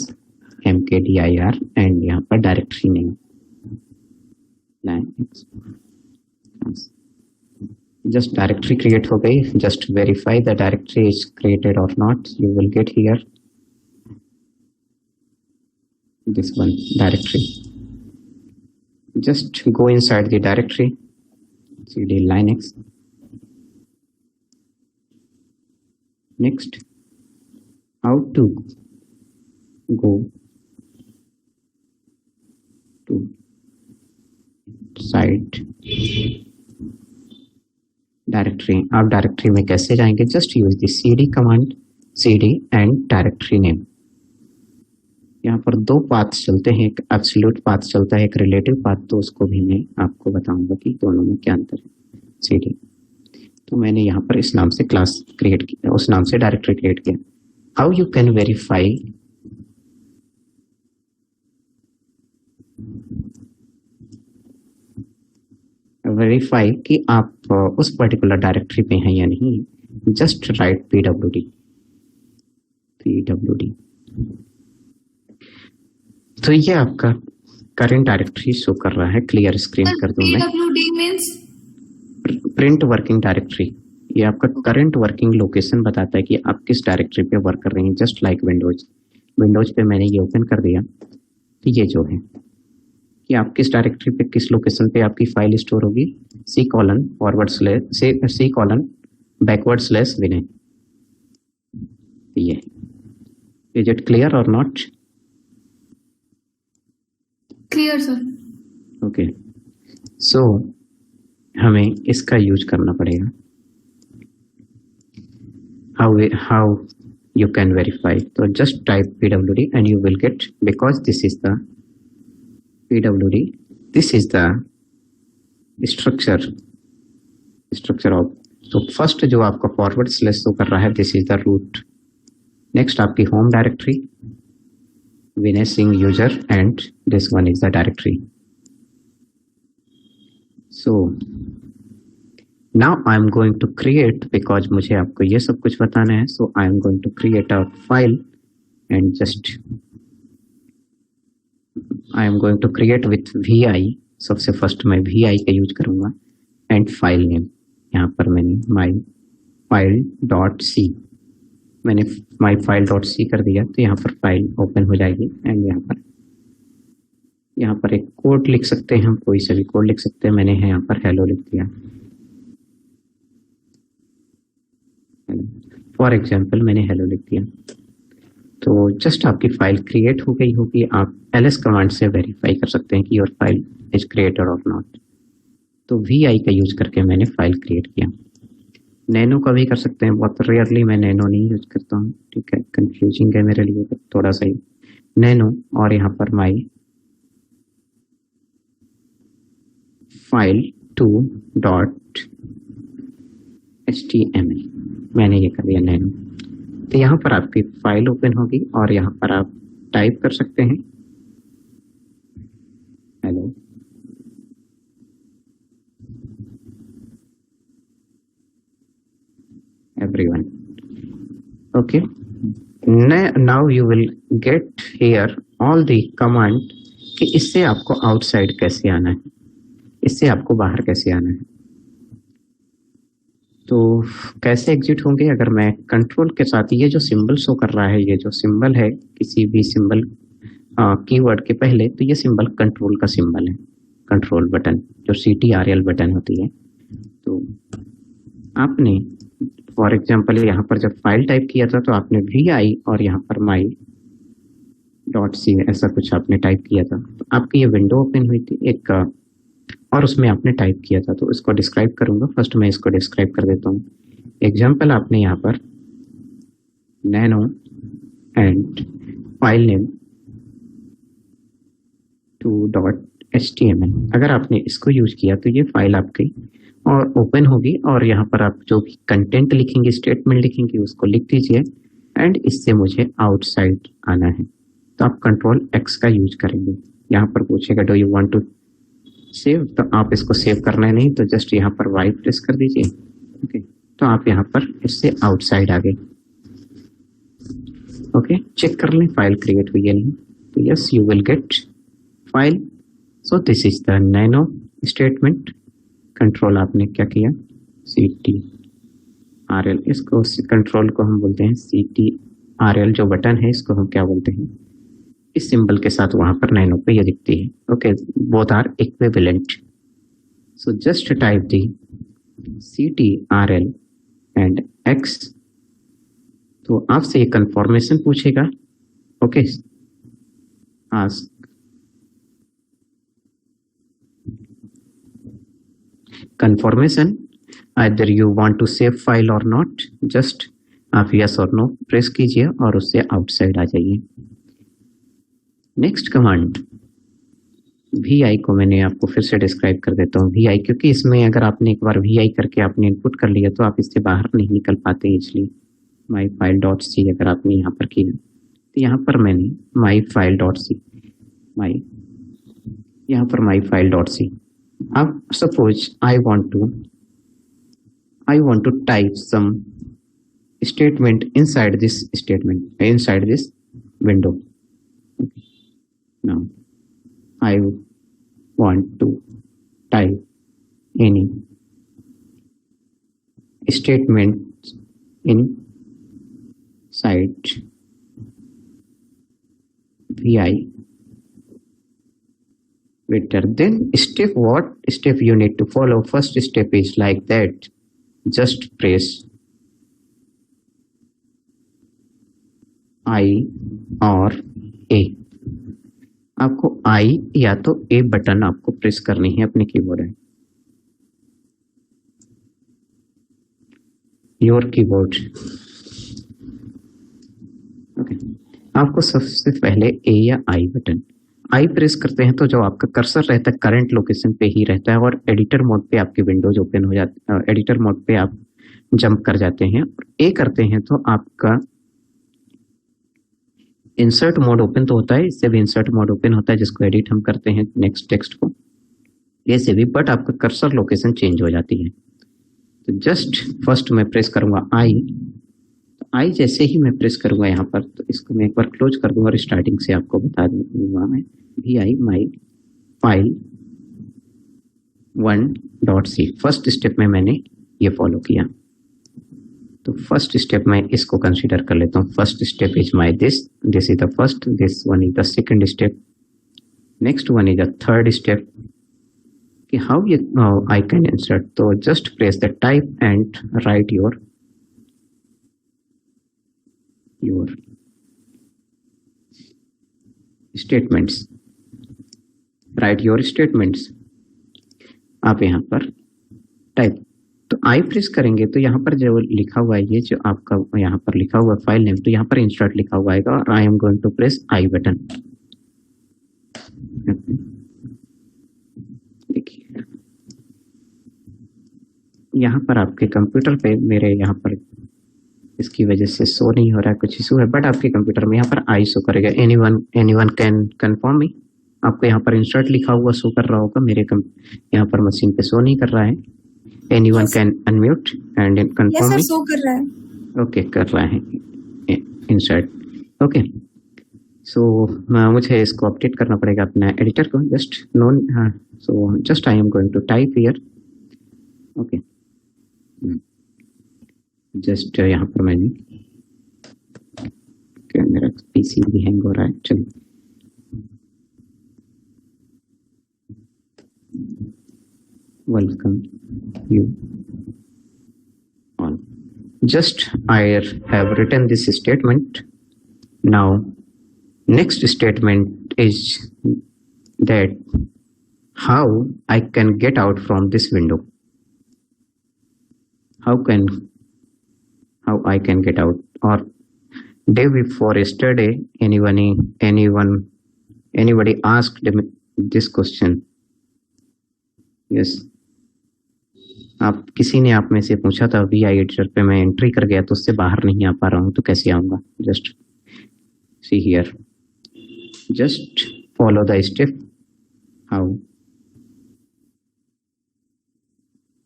mkdir and यहाँ पर directory name just directory create हो गई। just verify the directory is created or not, you will get here this one directory। just go inside the directory cd linux, next how to go to site directory. आप directory में कैसे जाएंगे, just use the cd command, cd and directory name. यहाँ पर दो path चलते हैं, एक एब्सोल्यूट पाथ चलता है, एक रिलेटिव पाथ, तो उसको भी मैं आपको बताऊंगा कि दोनों में क्या अंतर है। cd तो मैंने यहाँ पर इस नाम से क्लास क्रिएट किया, उस नाम से डायरेक्टरी क्रिएट किया। How you can verify, verify कि आप उस पर्टिकुलर डायरेक्टरी पे हैं या नहीं, जस्ट राइट pwd। तो ये आपका करंट डायरेक्टरी शो कर रहा है। क्लियर स्क्रीन कर दूं मैं। pwd means print working directory, ये आपका करंट वर्किंग लोकेशन बताता है कि आप किस डायरेक्टरी पे वर्क कर रहे हैं। जस्ट लाइक विंडोज पे मैंने ये ओपन कर दिया, तो ये जो है कि आप किस डायरेक्टरी पे किस लोकेशन पे आपकी फाइल स्टोर होगी, c://विनय। ये इज इट क्लियर और नॉट? Clear sir. ओके, सो हमें इसका यूज करना पड़ेगा। How you can verify. So just type pwd and you will get, because this is the pwd, this is the structure of, तो first जो आपका forward slash show कर रहा है, this is the root. Next आपकी home directory Vinay Singh user and this one is the directory. So now I am going to create, because मुझे आपको ये सब कुछ बताना है, so I am going to create a file and just I am going to create with vi. सबसे first मैं vi का यूज करूंगा एंड फाइल नेम. यहाँ पर मैंने माई फाइल डॉट सी, मैंने माई फाइल डॉट सी कर दिया, तो यहाँ पर फाइल ओपन हो जाएगी. एंड यहाँ पर एक कोड लिख सकते हैं हम, कोई सा भी कोड लिख सकते हैं. मैंने यहाँ पर हेलो लिख दिया. फॉर एग्जाम्पल मैंने हेलो लिख दिया. तो जस्ट आपकी फाइल क्रिएट हो गई होगी. आप ls कमांड से वेरीफाई कर सकते हैं कि योर फाइल इज क्रिएटेड और नॉट. तो vi का यूज करके मैंने फाइल क्रिएट किया. नैनो का भी कर सकते हैं, बहुत रेयरली मैं नैनो नहीं यूज करता हूँ, ठीक है, कंफ्यूजिंग है मेरे लिए थोड़ा सा ही. नैनो और यहाँ पर माई फाइल 2.html मैंने ये कर दिया नैनो. तो यहाँ पर आपकी फाइल ओपन होगी और यहाँ पर आप टाइप कर सकते हैं hello. everyone. Okay, now you will get here all the command कि इससे आपको आउटसाइड कैसे आना है, इससे आपको बाहर कैसे आना है. तो कैसे एग्जिट होंगे, अगर मैं कंट्रोल के साथ, ये जो सिंबल शो कर रहा है, ये जो सिंबल है किसी भी सिंबल कीवर्ड के पहले, तो ये सिंबल कंट्रोल का सिंबल है, कंट्रोल बटन जो CTRL बटन होती है. तो आपने फॉर एग्जाम्पल यहाँ पर जब फाइल टाइप किया था तो आपने vi और यहाँ पर माई डॉट सी ऐसा कुछ आपने टाइप किया था. तो आपकी ये विंडो ओपन हुई थी एक, और उसमें आपने टाइप किया था. तो इसको डिस्क्राइब करूंगा. फर्स्ट मैं इसको डिस्क्राइब कर देता हूँ. एग्जाम्पल आपने यहाँ पर nano and file name 2.html, अगर आपने इसको यूज किया तो ये फाइल आपकी और ओपन होगी. और यहाँ पर आप जो भी कंटेंट लिखेंगे, स्टेटमेंट लिखेंगे, उसको लिख दीजिए. एंड इससे मुझे आउटसाइड आना है, तो आप कंट्रोल X का यूज करेंगे. यहाँ पर पूछेगा do you want to save, तो आप इसको सेव करना है नहीं, तो जस्ट यहाँ पर Y प्रेस कर दीजिए. ओके, तो आप यहाँ पर इससे आउटसाइड आ गए. ओके, चेक कर लें फाइल क्रिएट हुई है नहीं. तो yes, you will get file. So this is the nano statement. Control आपने क्या किया, CTRL, इसको कंट्रोल को हम बोलते हैं CTRL, जो बटन है इसको हम क्या बोलते हैं, इस सिंबल के साथ वहां पर नैनो पे ये दिखती है. Okay, both are equivalent. So just type the CTRL and X. तो आपसे ये कंफर्मेशन पूछेगा. Okay, ask confirmation either you want to save file or not. just आप yes और no प्रेस कीजिए और उससे आउटसाइड आ जाइए. नेक्स्ट कमांड vi को मैंने आपको फिर से डिस्क्राइब कर देता हूँ. vi, क्योंकि इसमें अगर आपने एक बार vi करके आपने इनपुट कर लिया तो आप इससे बाहर नहीं निकल पाते. इसलिए माई फाइल डॉट सी अगर आपने यहाँ पर किया, तो यहाँ पर मैंने माई फाइल डॉट सी, यहाँ पर माई फाइल डॉट सी. अब suppose I want to type some statement inside this window. Okay. Now I want to type any statement inside vi better. Then what step you need to follow? First step is like that, just press I or A. आपको I या तो A button आपको press करनी है अपने keyboard में. Your keyboard आपको सबसे पहले ए या आई बटन, आई प्रेस करते हैं तो जो आपका कर्सर रहता है करंट लोकेशन पे ही रहता है और एडिटर मोड पे आपकी विंडोज ओपन हो जाती है, एडिटर मोड पे आप जंप कर जाते हैं। ए करते हैं तो आपका इंसर्ट मोड ओपन तो होता है, इससे भी इंसर्ट मोड ओपन होता है जिसको एडिट हम करते हैं नेक्स्ट टेक्स्ट को, ए से भी, बट आपका कर्सर लोकेशन चेंज हो जाती है। तो जस्ट फर्स्ट मैं प्रेस करूंगा आई, तो आई जैसे ही मैं प्रेस करूंगा यहाँ पर तो इसको मैं एक बार क्लोज कर दूंगा और स्टार्टिंग से आपको बता दूंगा मैं V I my file 1.c। First step में मैंने ये फॉलो किया, तो फर्स्ट स्टेप मैं इसको कंसीडर कर लेता हूँ। First step is my this is the first, this one is the second step, next one is the third step. कि हाउ आई कैन इंसर्ट, तो just press the type and right your statements, right your statements. आप यहाँ पर type, तो आई press करेंगे तो यहाँ पर जो लिखा हुआ है, ये जो आपका यहाँ पर लिखा हुआ है फाइल नेम, तो यहाँ पर इंसर्ट लिखा हुआ आएगा और I am going to press I button. देखिए यहाँ पर आपके कंप्यूटर पे, मेरे यहाँ पर इसकी वजह से शो नहीं हो रहा है, कुछ इशू है, बट आपके कंप्यूटर में यहाँ पर आई शो करेगा। एनीवन कैन कंफर्म मी, आपको यहाँ पर इंसर्ट लिखा हुआ शो कर रहा होगा, मेरे यहाँ पर मशीन पे शो नहीं कर रहा है। Anyone can unmute and confirm me, show कर रहा है। ओके कर रहा है इंसर्ट, ओके। सो मुझे इसको अपडेट करना पड़ेगा अपना एडिटर को, जस्ट नोन, हाँ, so just I am going to type here, okay. Just यहाँ पर मैंने, मेरा पीसी भी हैंग हो रहा है, चलिए welcome you all, just I have written this statement. Now next statement is that how I can get out from this window, how I can get out, or day before yesterday anybody asked me this question, yes, आप किसी ने आप में से पूछा था we I editor पे मैं एंट्री कर गया तो उससे बाहर नहीं आ पा रहा हूँ, तो कैसे आऊंगा। Just see here, just follow the step how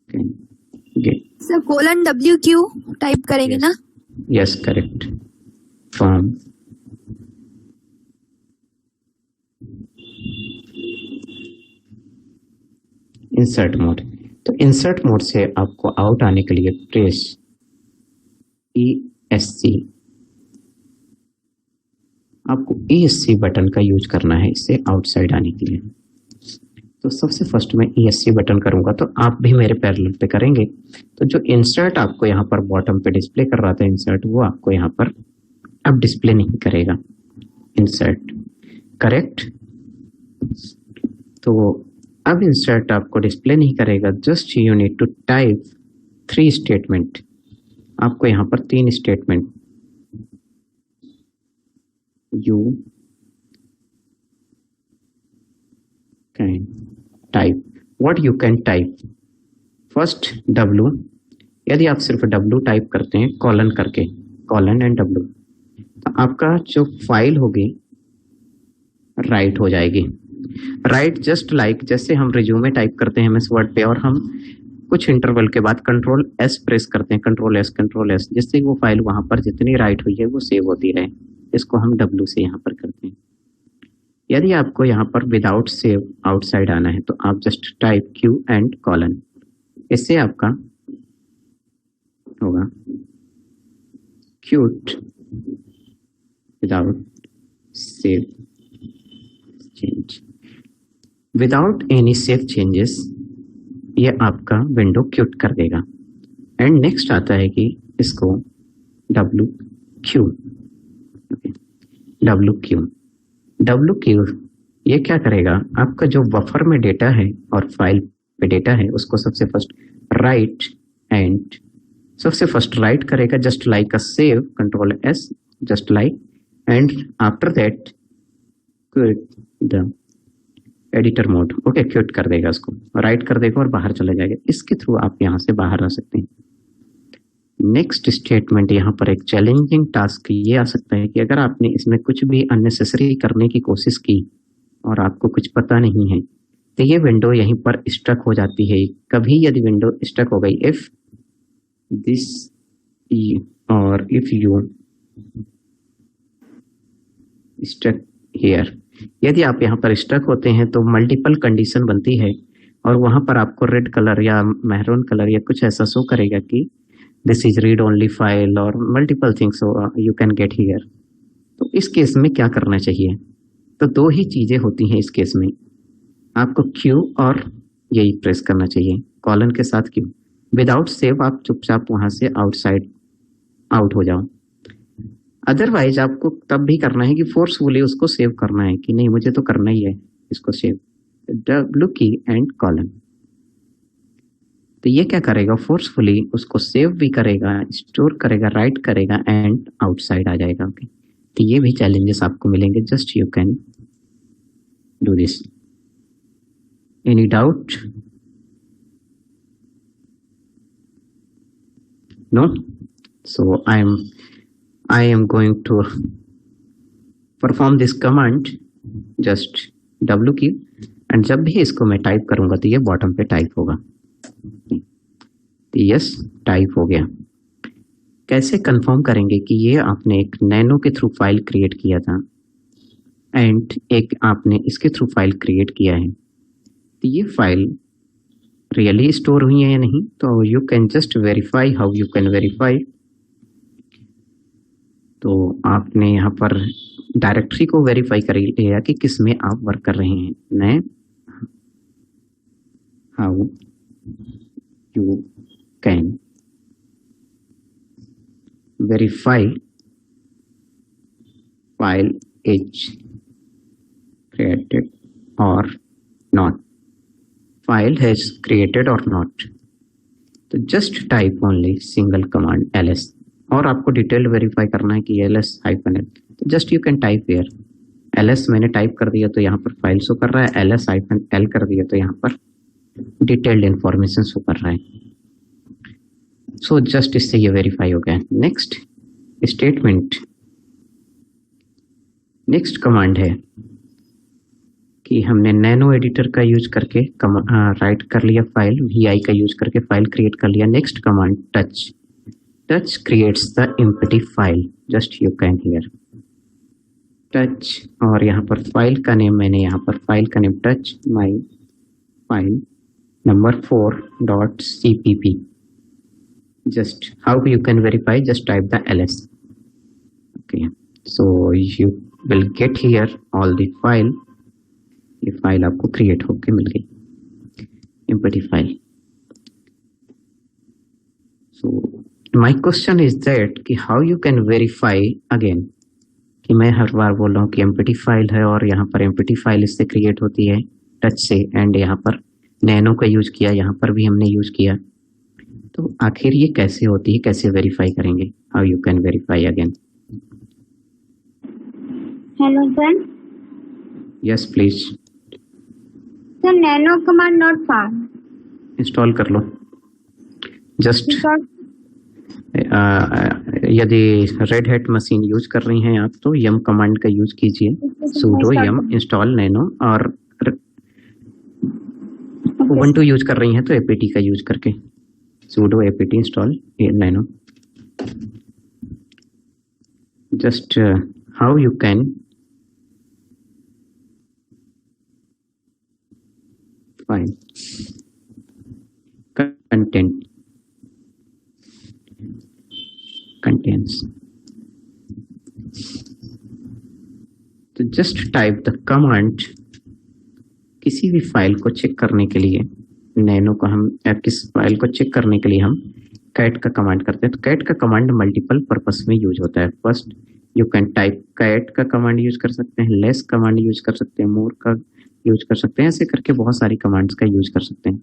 can get, sir colon WQ type करेंगे yes, ना? yes correct, from insert mode. तो इंसर्ट मोड से आपको आउट आने के लिए प्रेस ESC, आपको ESC बटन का यूज करना है इससे आउटसाइड आने के लिए। तो सबसे फर्स्ट मैं ESC बटन करूंगा, तो आप भी मेरे पैरेलल पे करेंगे। तो जो इंसर्ट आपको यहाँ पर बॉटम पे डिस्प्ले कर रहा था इंसर्ट, वो आपको यहाँ पर अब डिस्प्ले नहीं करेगा। इंसर्ट करेक्ट, तो अब इंसर्ट आपको डिस्प्ले नहीं करेगा। Just you need to type 3 statement, आपको यहाँ पर 3 statement you can type, what you can type first W, यदि आप सिर्फ W टाइप करते हैं कॉलन करके, कॉलन एंड W, तो आपका जो फाइल होगी राइट हो जाएगी। राइट जस्ट लाइक जैसे हम रिज्यूमे टाइप करते हैं MS वर्ड पे और हम कुछ इंटरवल के बाद कंट्रोल S प्रेस करते हैं, कंट्रोल S, जिससे वो फाइल वहां पर जितनी राइट हुई है वो सेव होती रहे। इसको हम W से यहाँ पर करते हैं। यदि आपको यहाँ पर विदाउट सेव आउटसाइड आना है तो आप just type Q and colon, इससे आपका होगा cute without save change, without any save changes, ये आपका विंडो क्यूट कर देगा। एंड नेक्स्ट आता है कि इसको WQ ये क्या करेगा, आपका जो बफर में डेटा है और फाइल पे डेटा है उसको सबसे फर्स्ट राइट करेगा, just like a save, control S, just like, and after that quit the editor mode. Okay, quit कर देगा उसको, राइट कर देगा और बाहर चला जाएगा। इसके थ्रू आप यहाँ से बाहर आ सकते हैं। नेक्स्ट स्टेटमेंट, यहाँ पर एक चैलेंजिंग टास्क ये आ सकता है कि अगर आपने इसमें कुछ भी अननेसेसरी करने की कोशिश की और आपको कुछ पता नहीं है तो ये विंडो यहीं पर स्टक हो जाती है। कभी यदि विंडो स्टक हो गई, इफ दिस और इफ यू स्टक हियर, यदि आप यहाँ पर स्टक होते हैं तो मल्टीपल कंडीशन बनती है और वहां पर आपको रेड कलर या मैरून कलर या कुछ ऐसा शो करेगा कि this is read only file और multiple things you can get here. तो इस केस में क्या करना चाहिए? तो दो ही चीजें होती हैं इस केस में, आपको क्यू और यही प्रेस करना चाहिए, कॉलन के साथ क्यू। विदाउट सेव आप चुपचाप वहां से आउटसाइड आउट हो जाओ। अदरवाइज आपको तब भी करना है कि फोर्सफुली उसको सेव करना है कि नहीं, मुझे तो करना ही है इसको सेव, W की एंड कॉलन। तो ये क्या करेगा, फोर्सफुली उसको सेव भी करेगा, स्टोर करेगा, राइट करेगा एंड आउटसाइड आ जाएगा। ओके, तो ये भी चैलेंजेस आपको मिलेंगे। Just you can do this. Any doubt? No? So I am going to perform this command, just W की, एंड जब भी इसको मैं टाइप करूंगा तो ये बॉटम पे टाइप होगा। तो यस, टाइप हो गया। कैसे कंफर्म करेंगे कि ये आपने एक नैनो के थ्रू फाइल क्रिएट किया था एंड एक आपने इसके थ्रू फाइल क्रिएट किया है, तो ये फाइल रियली स्टोर हुई है या नहीं? तो you can just verify. How you can verify? तो आपने यहाँ पर डायरेक्टरी को वेरीफाई कर लिया कि किस में आप वर्क कर रहे हैं। मैं how you can verify file is created और नॉट, फाइल हैज क्रिएटेड और नॉट। तो just type only single command ls, और आपको डिटेल वेरीफाई करना है कि ls-l, तो just you can type here ls। मैंने टाइप कर दिया तो यहाँ पर फाइल शो कर रहा है, ls-l कर दिया तो यहाँ पर डिटेल्ड इंफॉर्मेशन शो कर रहा है। सो जस्ट इससे ये वेरीफाई हो गया। नेक्स्ट स्टेटमेंट, नेक्स्ट कमांड है कि हमने नैनो एडिटर का यूज करके राइट कर लिया फाइल, vi का यूज करके फाइल क्रिएट कर लिया। Next command touch creates the empty file, just you can here touch, और यहाँ पर फाइल का नेम, मैंने यहाँ पर फाइल का name touch my file number 4.cpp। just how you can verify, just type the ls। okay, so you will get here all the file, ये file आपको क्रिएट होके मिल गई, empty file। so my question is that कि how you can verify again, कि मैं हर बार बोल रहा हूँ कि empty फाइल है और यहाँ पर empty फाइल इससे क्रिएट होती है टच से, एंड यहाँ पर नैनो का यूज किया, यहाँ पर भी हमने यूज किया। तो आखिर ये कैसे होती है, कैसे वेरीफाई करेंगे? how you can verify again? Hello sir. yes please, Sir, nano command not found. Install कर लो। जस्ट Because यदि रेड हैट मशीन यूज कर रही हैं आप तो यम कमांड का यूज कीजिए, sudo yum इंस्टॉल नैनो, और ubuntu यूज कर रही हैं तो apt का यूज करके sudo apt install nano. Just how you can find content contains, तो जस्ट टाइप द कमांड। किसी भी फाइल को चेक करने के लिए, नैनो को हम किस फाइल को चेक करने के लिए हम कैट का कमांड करते हैं। तो कैट का कमांड मल्टीपल पर्पस में यूज होता है। First you can type cat का कमांड यूज कर सकते हैं, लेस कमांड यूज कर सकते हैं, मोर का यूज कर सकते हैं, ऐसे करके बहुत सारी कमांड्स का यूज कर सकते हैं।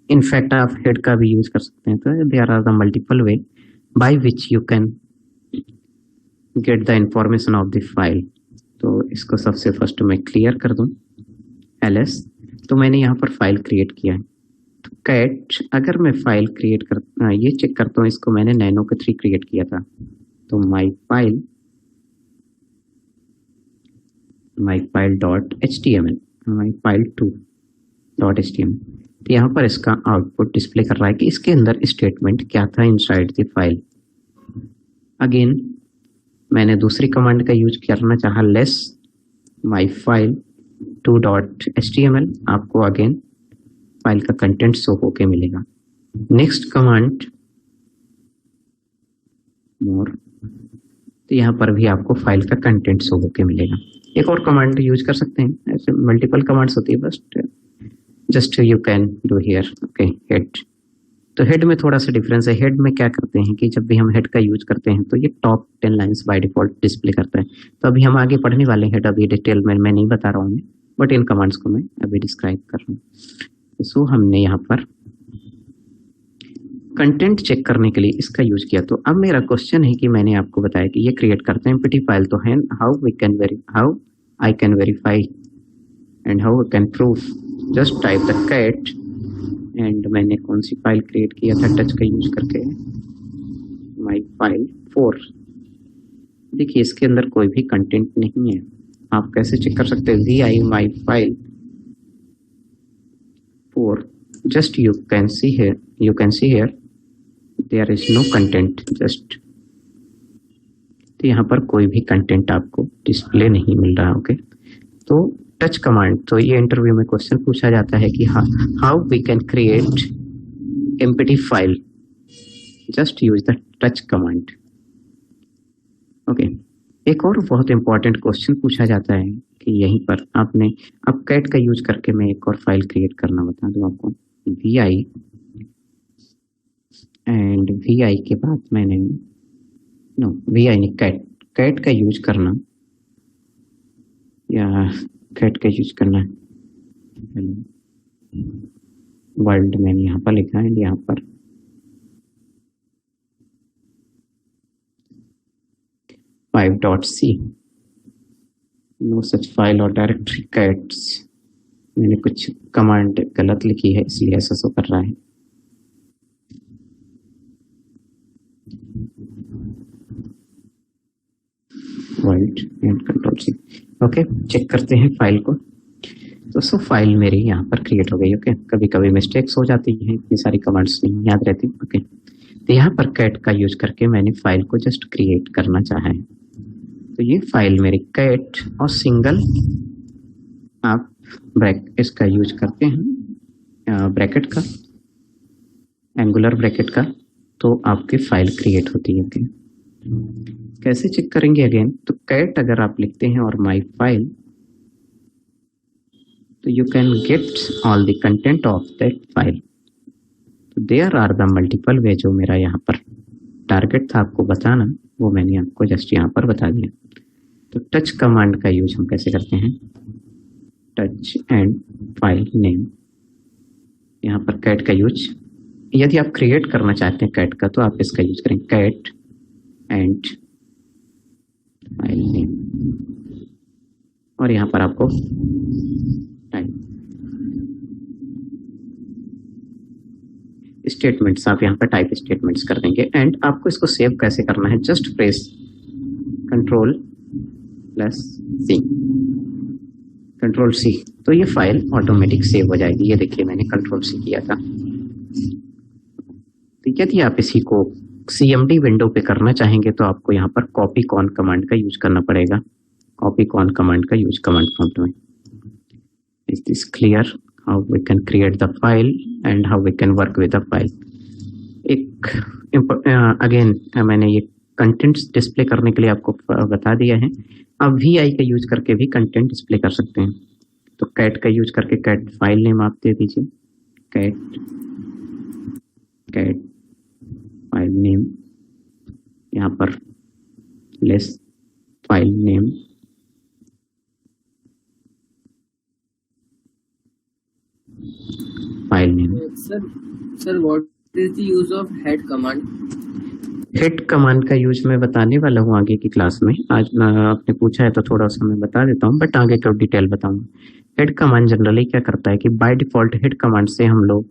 इनफैक्ट आप हेड का भी यूज कर सकते हैं। तो there are the multiple way by which you can get the information of the file. तो इसको सबसे फर्स्ट मैं क्लियर कर दूं ls। तो मैंने यहाँ पर फाइल क्रिएट किया है। तो कैट अगर मैं फाइल क्रिएट कर ये चेक करता हूँ, इसको मैंने नैनो के 3 क्रिएट किया था। तो माई file dot html, my file 2 dot html। तो यहाँ पर इसका आउटपुट डिस्प्ले कर रहा है कि इसके अंदर स्टेटमेंट क्या था इनसाइड द फाइल। अगेन मैंने दूसरी कमांड का यूज करना चाहा, less my file 2 dot html। आपको अगेन फाइल का कंटेंट शो होके मिलेगा। नेक्स्ट कमांड मोर, तो यहाँ पर भी आपको फाइल का कंटेंट शो होके मिलेगा। एक और कमांड यूज कर सकते हैं, ऐसे मल्टीपल कमांड्स होती है, बस just you can do here. Okay, head. तो हेड में थोड़ा सा डिफरेंस है। हेड में क्या करते हैं कि जब भी हम हेड का यूज करते हैं तो ये top 10 lines by default display करता है। तो अभी हम आगे पढ़ने वाले हैं, अभी डिटेल में मैं नहीं बता रहा हूँ, बट इन कमांड्स को मैं अभी डिस्क्राइब कर रहा हूँ। सो हमने यहाँ पर कंटेंट चेक करने के लिए इसका यूज किया। तो अब मेरा क्वेश्चन है कि मैंने आपको बताया कि ये क्रिएट करते हैं एम्प्टी फाइल, तो है how I can verify and how I can proof. Just type the cat and मैंने कौन सी फाइल क्रिएट किया था टच का यूज करके, माई फाइल 4। देखिए इसके अंदर कोई भी कंटेंट नहीं है। आप कैसे चेक कर सकते हैं, vi my file 4, just you can see here there is no content just. तो यहाँ पर कोई भी कंटेंट आपको डिस्प्ले नहीं मिल रहा। ओके, तो टच कमांड, तो ये इंटरव्यू में क्वेश्चन पूछा जाता है कि how we can create empty file, just use the touch command. Okay, एक और बहुत इंपॉर्टेंट क्वेश्चन पूछा जाता है कि यहीं पर आपने अब कैट का यूज करके मैं एक और फाइल क्रिएट करना बता दूं आपको, vi एंड vi के बाद मैंने vi नहीं, कैट का यूज करना, या कैट का यूज करना है। वर्ल्ड मैंने यहाँ पर लिखा है, यहाँ पर .c, नो सच फाइल और डायरेक्टरी कैट्स। मैंने कुछ कमांड गलत लिखी है इसलिए ऐसा शो कर रहा है। World and control c. Okay, check करते हैं फाइल को। तो सो फाइल मेरी यहाँ पर क्रिएट हो गई। ओके, कभी कभी मिस्टेक्स हो जाती हैं, इतनी सारी कमांड्स नहीं याद रहती। ओके, तो यहाँ पर कैट का यूज करके मैंने फाइल को जस्ट क्रिएट करना चाहा है। तो ये फाइल मेरी कैट और सिंगल आप इसका यूज करते हैं ब्रैकेट का, एंगुलर ब्रैकेट का, तो आपकी फाइल क्रिएट होती है। ओके, कैसे चेक करेंगे अगेन, तो कैट अगर आप लिखते हैं और माई फाइल, तो you can get all the content of that file. तो देयर आर द मल्टीपल वे, जो मेरा यहाँ पर टारगेट था आपको बताना, वो मैंने आपको जस्ट यहाँ पर बता दिया। तो टच कमांड का यूज हम कैसे करते हैं, टच एंड फाइल नेम। यहाँ पर कैट का यूज, यदि आप क्रिएट करना चाहते हैं कैट का, तो आप इसका यूज करें, कैट एंड फाइल नेम, और यहाँ पर आपको टाइप स्टेटमेंट्स, आप यहाँ पर टाइप स्टेटमेंट्स कर देंगे। एंड आपको इसको सेव कैसे करना है, जस्ट प्रेस Ctrl+C, तो ये फाइल ऑटोमेटिक सेव हो जाएगी। ये देखिए मैंने Ctrl+C किया था। तो यदि आप इसी को CMD विंडो पे करना चाहेंगे तो आपको यहाँ पर कॉपी कॉन कमांड का यूज करना पड़ेगा। कॉपी कॉन कमांड का यूज कमांड प्रॉम्प्ट में। Is this clear how we can create the file and how we can work with the file. एक अगेन मैंने ये कंटेंट्स डिस्प्ले करने के लिए आपको बता दिया है। अब vi का यूज करके भी कंटेंट डिस्प्ले कर सकते हैं। तो कैट का यूज करके कैट फाइल नेम आप दे दीजिए, कैट फाइल नेम, यहाँ पर less file name, Sir, what is the use of head command? Head command का यूज मैं बताने वाला हूँ आगे की क्लास में। आज आपने पूछा है तो थोड़ा सा मैं बता देता हूँ, बट आगे का डिटेल बताऊंगा। हेड कमांड जनरली क्या करता है कि बाय डिफॉल्ट हेड कमांड से हम लोग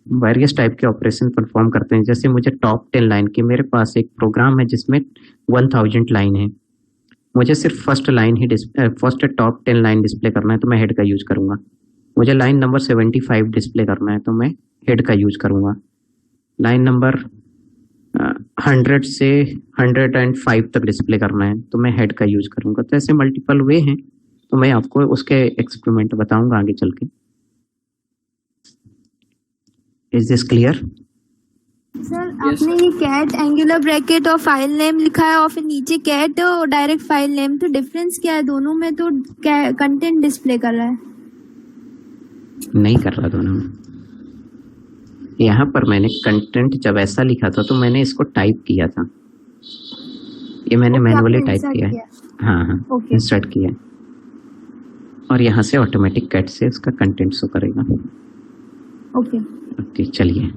वेरियस टाइप के ऑपरेशन परफॉर्म करते हैं। जैसे मुझे टॉप 10 लाइन की, मेरे पास एक प्रोग्राम है जिसमें 1000 लाइन है, मुझे सिर्फ फर्स्ट टॉप 10 लाइन डिस्प्ले करना है तो मैं हेड का यूज करूंगा। मुझे लाइन नंबर 75 डिस्प्ले करना है तो मैं हेड का यूज करूंगा। लाइन नंबर 100 से 105 तक डिस्प्ले करना है तो मैं हेड का यूज करूंगा। तो ऐसे मल्टीपल वे हैं, तो मैं आपको उसके एक्सपेरिमेंट बताऊंगा आगे चल के। Is this clear? सर आपने ये कैट एंगुलर ब्रैकेट और फाइल नेम लिखा है और फिर नीचे कैट और डायरेक्ट फाइल नेम, तो डिफरेंस क्या है दोनों में? तो कंटेंट डिस्प्ले कर रहा है, नहीं कर रहा दोनों में। यहाँ पर मैंने कंटेंट जब ऐसा लिखा था तो मैंने इसको टाइप किया था, ये मैंने मैनुअली टाइप किया है। हाँ हाँ, इंसर्ट किया है, और यहाँ से ऑटोमेटिक कैट से उसका कंटेंट शो करेगा। ओके ओके, चलिए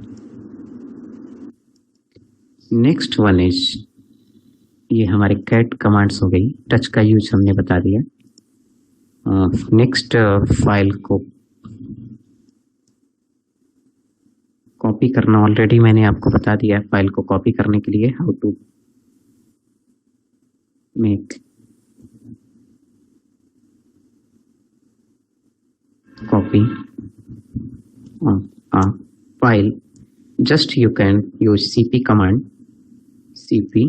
नेक्स्ट वन इज, ये हमारे कैट कमांड्स हो गई। टच का यूज हमने बता दिया। नेक्स्ट फाइल को कॉपी करना ऑलरेडी मैंने आपको बता दिया। फाइल को कॉपी करने के लिए how to make copy file, just you can use cp command, cp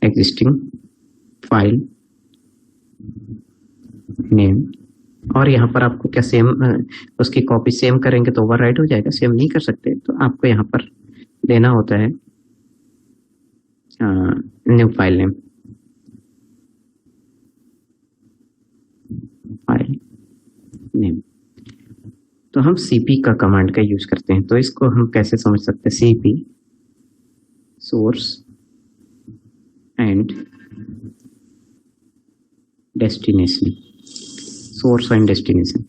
existing file name, और यहाँ पर आपको क्या सेम उसकी कॉपी सेम करेंगे तो ओवरराइट हो जाएगा, सेम नहीं कर सकते तो आपको यहाँ पर देना होता है new file name, file name. तो हम cp का कमांड का यूज करते हैं, तो इसको हम कैसे समझ सकते हैं? cp source and destination, source and destination.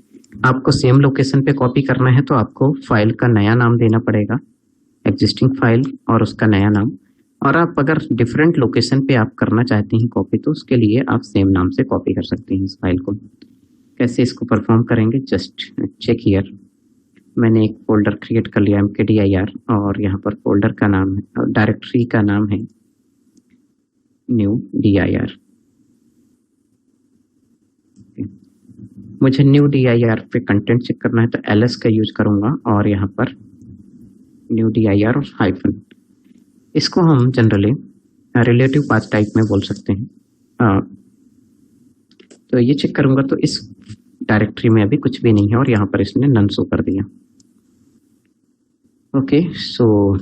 आपको सेम लोकेशन पे कॉपी करना है तो आपको फाइल का नया नाम देना पड़ेगा, एग्जिस्टिंग फाइल और उसका नया नाम। और आप अगर डिफरेंट लोकेशन पे आप करना चाहते हैं कॉपी तो उसके लिए आप सेम नाम से कॉपी कर सकते हैं इस फाइल को। कैसे इसको परफॉर्म करेंगे? जस्ट चेक हियर, मैंने एक फोल्डर क्रिएट कर लिया mkdir, और यहाँ पर फोल्डर का नाम है, डायरेक्टरी का नाम है न्यू dir। मुझे न्यू dir पे कंटेंट चेक करना है तो ls का यूज करूंगा, और यहाँ पर न्यू dir और हाइफन। इसको हम जनरली रिलेटिव पाथ टाइप में बोल सकते हैं। तो ये चेक करूंगा तो इस डायरेक्टरी में अभी कुछ भी नहीं है और यहाँ पर इसने नन शो कर दिया। ओके, सो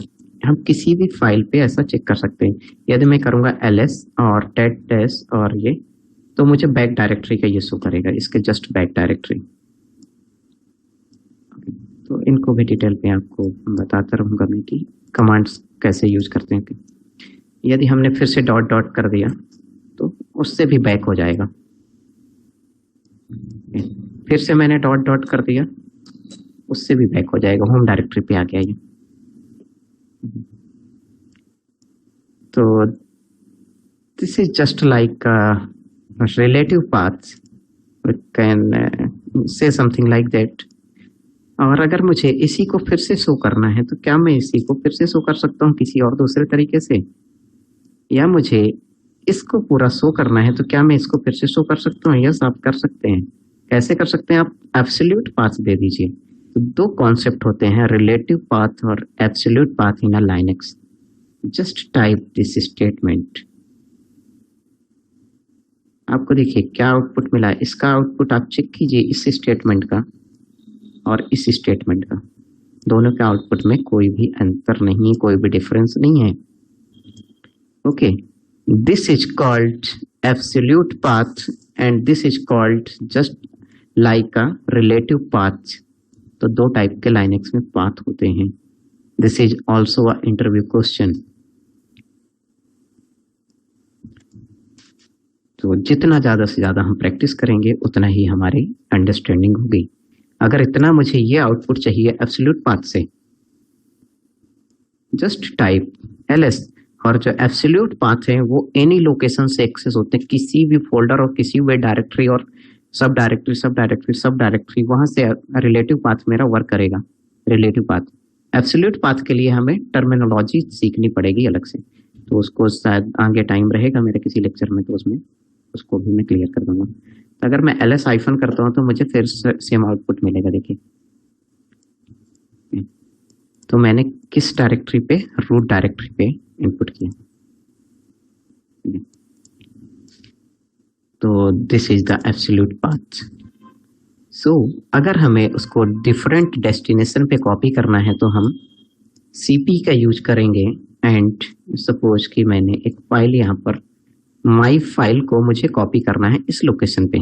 हम किसी भी फाइल पे ऐसा चेक कर सकते हैं। यदि मैं करूंगा ls और tet और ये, तो मुझे बैक डायरेक्टरी का ये शो करेगा, इसके जस्ट बैक डायरेक्टरी। तो इनको भी डिटेल पे आपको बताता रहूंगा मैं कि कमांड्स कैसे यूज करते हैं। यदि हमने फिर से डॉट डॉट कर दिया तो उससे भी बैक हो जाएगा। फिर से मैंने डॉट डॉट कर दिया, उससे भी बैक हो जाएगा, होम डायरेक्टरी पे आ गया ये। तो this is just like relative path, can say something like that. और अगर मुझे इसी को फिर से शो करना है तो क्या मैं इसी को फिर से शो कर सकता हूँ किसी और दूसरे तरीके से? या मुझे इसको पूरा शो करना है तो क्या मैं इसको फिर से शो कर सकता हूँ? यस, आप कर सकते हैं। कैसे कर सकते हैं? आप एब्सोल्यूट पाथ दे दीजिए। तो दो कॉन्सेप्ट होते हैं, रिलेटिव पाथ और absolute path in Linux. Just type this statement, आपको देखिए क्या आउटपुट मिला है। इसका आउटपुट आप चेक कीजिए, इस स्टेटमेंट का और इस स्टेटमेंट का, दोनों के आउटपुट में कोई भी अंतर नहीं, कोई भी डिफरेंस नहीं है। Okay, this is called absolute path and this is called just like a relative path. तो दो टाइप के लाइनक्स में पाथ होते हैं। This is also a interview question. तो जितना ज़्यादा से ज़्यादा हम प्रैक्टिस करेंगे उतना ही हमारी अंडरस्टैंडिंग होगी। अगर इतना मुझे ये आउटपुट चाहिए एब्सोल्यूट पाथ से जस्ट टाइप ls, और जो एब्सोल्यूट पाथ है वो एनी लोकेशन से एक्सेस होते हैं, किसी भी फोल्डर और किसी भी डायरेक्टरी और सब डायरेक्टरी वहां से रिलेटिव पाथ मेरा वर्क करेगा। रिलेटिव पाथ, एब्सोल्यूट पाथ के लिए हमें टर्मिनोलॉजी सीखनी पड़ेगी अलग से, तो उसको शायद आगे टाइम रहेगा मेरे किसी लेक्चर में, तो उसमें उसको भी मैं क्लियर कर दूंगा। तो अगर मैं ls हाइफन करता हूँ तो मुझे फिर सेम आउटपुट मिलेगा। देखिए तो मैंने किस डायरेक्टरी पे, रूट डायरेक्टरी पे इनपुट किया। तो this is the absolute path. So अगर हमें उसको डिफरेंट डेस्टिनेशन पे कॉपी करना है तो हम cp का यूज करेंगे। एंड सपोज कि मैंने एक फाइल यहाँ पर, माई फाइल को मुझे कॉपी करना है इस लोकेशन पे,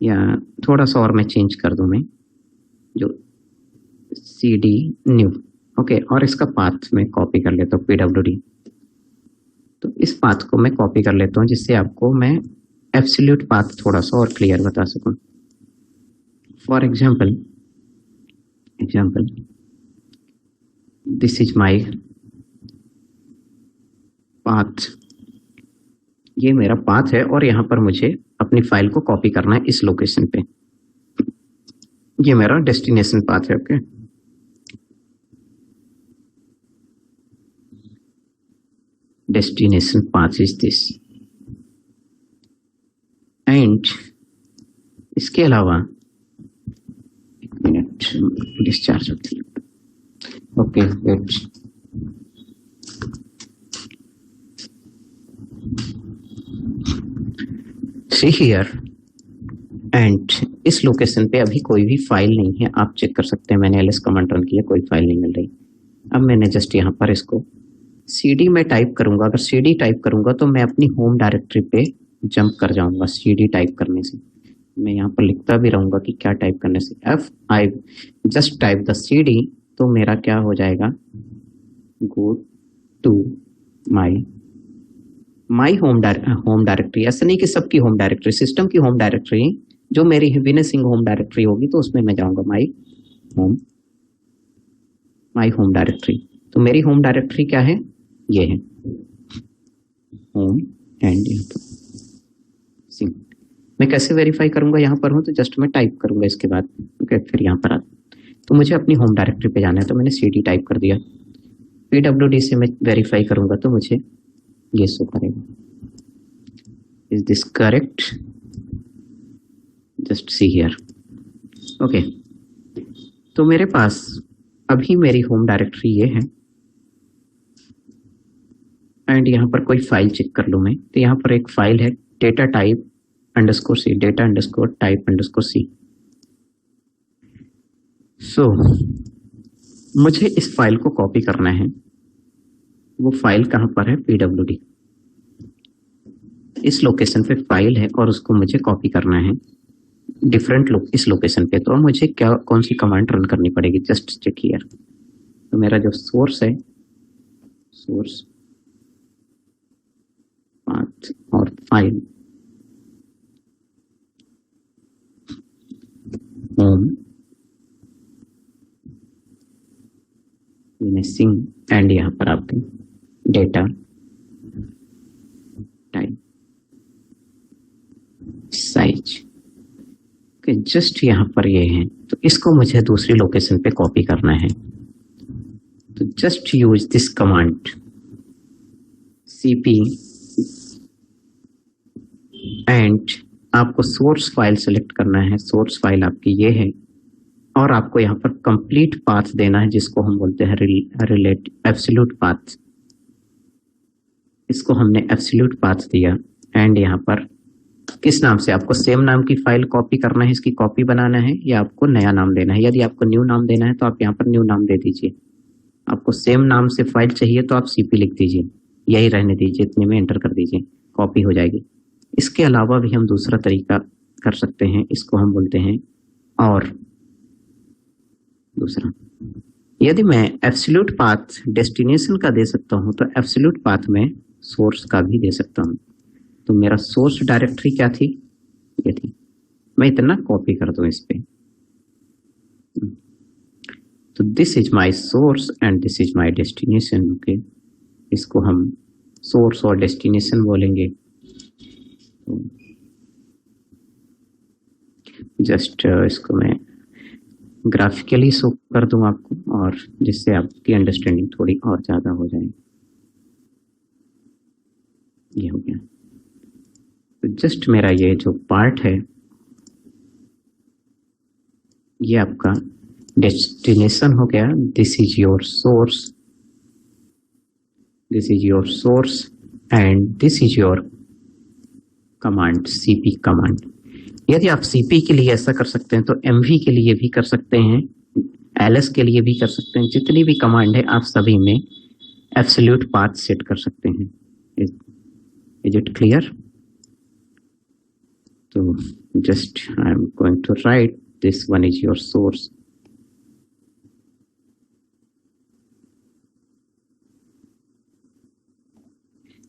या थोड़ा सा और मैं चेंज कर दूं, मैं जो cd न्यू, ओके, और इसका पाथ मैं कॉपी कर लेता हूँ pwd। तो इस पाथ को मैं कॉपी कर लेता हूँ जिससे आपको मैं एब्सोल्यूट पाथ थोड़ा सा और क्लियर बता सकूं। For example this is my path, ये मेरा पाथ है और यहाँ पर मुझे अपनी फाइल को कॉपी करना है इस लोकेशन पे। ये मेरा डेस्टिनेशन पाथ है। Okay, destination path is this। And इसके अलावा एक मिनट, डिस्चार्ज होती है। Okay wait, see here, and इस लोकेशन पे अभी कोई भी फाइल नहीं है, आप चेक कर सकते हैं। मैंने ls कमांड रन किया, कोई फाइल नहीं मिल रही। अब मैंने जस्ट यहाँ पर इसको cd में टाइप करूंगा। अगर cd टाइप करूंगा तो मैं अपनी होम डायरेक्टरी पे जंप कर जाऊंगा। cd टाइप करने से मैं यहाँ पर लिखता भी रहूंगा कि क्या टाइप करने से, I just type the cd, तो मेरा क्या हो जाएगा, go to my home directory. ऐसा नहीं कि सबकी होम डायरेक्टरी, सिस्टम की होम डायरेक्टरी जो मेरी विनय सिंह होम डायरेक्टरी होगी तो उसमें मैं जाऊंगा माई होम डायरेक्टरी। तो मेरी होम डायरेक्टरी क्या है, ये है होम, एंड यहाँ पर सिंह। मैं कैसे वेरीफाई करूंगा, यहाँ पर हूँ तो जस्ट मैं टाइप करूंगा इसके बाद, ओके, फिर यहाँ पर तो मुझे अपनी होम डायरेक्टरी पे जाना है, तो मैंने cd टाइप कर दिया। pwd से मैं वेरीफाई करूंगा तो मुझे ये शो करेगा, is this correct, just see here. Okay, तो मेरे पास अभी मेरी होम डायरेक्टरी ये है, एंड यहाँ पर कोई फाइल चेक कर लूँ मैं, तो यहाँ पर एक फाइल है data type underscore C, data underscore type underscore C. So मुझे इस फाइल को कॉपी करना है। वो फाइल कहाँ पर है, pwd, इस लोकेशन पे फाइल है और उसको मुझे कॉपी करना है इस लोकेशन पे। तो मुझे क्या, कौन सी कमांड रन करनी पड़ेगी, जस्ट चेक हियर। तो मेरा जो सोर्स है, सोर्स पाथ और फाइल, होम मिसिंग, एंड यहाँ पर आपके डेटा टाइप साइज, जस्ट यहाँ पर ये है। तो इसको मुझे दूसरी लोकेशन पे कॉपी करना है, तो just use this command cp, and आपको सोर्स फाइल सेलेक्ट करना है। सोर्स फाइल आपकी ये है, और आपको यहाँ पर कंप्लीट पाथ देना है जिसको हम बोलते हैं रिलेट एब्सोल्यूट पाथ। इसको हमने एब्सोल्यूट पाथ दिया, एंड यहाँ पर किस नाम से, आपको सेम नाम की फाइल कॉपी करना है, इसकी कॉपी बनाना है, या आपको नया नाम देना है। यदि आपको न्यू नाम देना है तो आप यहाँ पर न्यू नाम दे दीजिए। आपको सेम नाम से फाइल चाहिए तो आप cp लिख दीजिए, यही रहने दीजिए, इतने में एंटर कर दीजिए, कॉपी हो जाएगी। इसके अलावा भी हम दूसरा तरीका कर सकते हैं, इसको हम बोलते हैं और दूसरा, यदि मैं एब्सोल्यूट पाथ डेस्टिनेशन का दे सकता हूं तो एब्सोल्यूट पाथ में सोर्स का भी दे सकता हूं। तो मेरा सोर्स डायरेक्टरी क्या थी, ये थी। मैं इतना कॉपी कर दूं इस पे, तो this is my source and this is my destination. Okay, इसको हम सोर्स और डेस्टिनेशन बोलेंगे। जस्ट इसको मैं ग्राफिकली शो कर दूं आपको, और जिससे आपकी अंडरस्टैंडिंग थोड़ी और ज़्यादा हो जाए। ये हो गया। तो जस्ट मेरा ये जो पार्ट है ये आपका डेस्टिनेशन हो गया। This is your source, this is your source and this is your command, CP command. यदि आप सीपी के लिए ऐसा कर सकते हैं तो एमवी के लिए भी कर सकते हैं, एलएस के लिए भी कर सकते हैं। जितनी भी कमांड है आप सभी में एब्सोल्यूट पाथ सेट कर सकते हैं। Is it clear? तो just I am going to write this one is your source.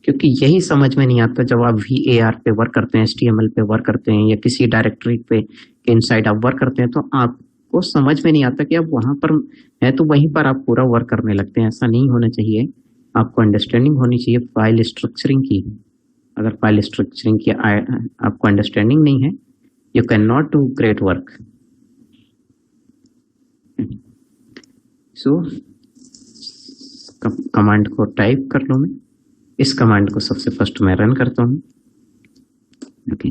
क्योंकि यही समझ में नहीं आता जब आप VAR पे वर्क करते हैं, HTML पे वर्क करते हैं, या किसी डायरेक्टरी पे इनसाइड आप वर्क करते हैं, तो आपको समझ में नहीं आता कि आप वहां पर है तो वहीं पर आप पूरा वर्क करने लगते हैं। ऐसा नहीं होना चाहिए। आपको अंडरस्टैंडिंग होनी चाहिए फाइल स्ट्रक्चरिंग की। अगर फाइल स्ट्रक्चरिंग की आपको अंडरस्टैंडिंग नहीं है, you can not do great work. So command को टाइप कर लूं मैं। इस कमांड को सबसे फर्स्ट मैं रन करता हूँ। ओके,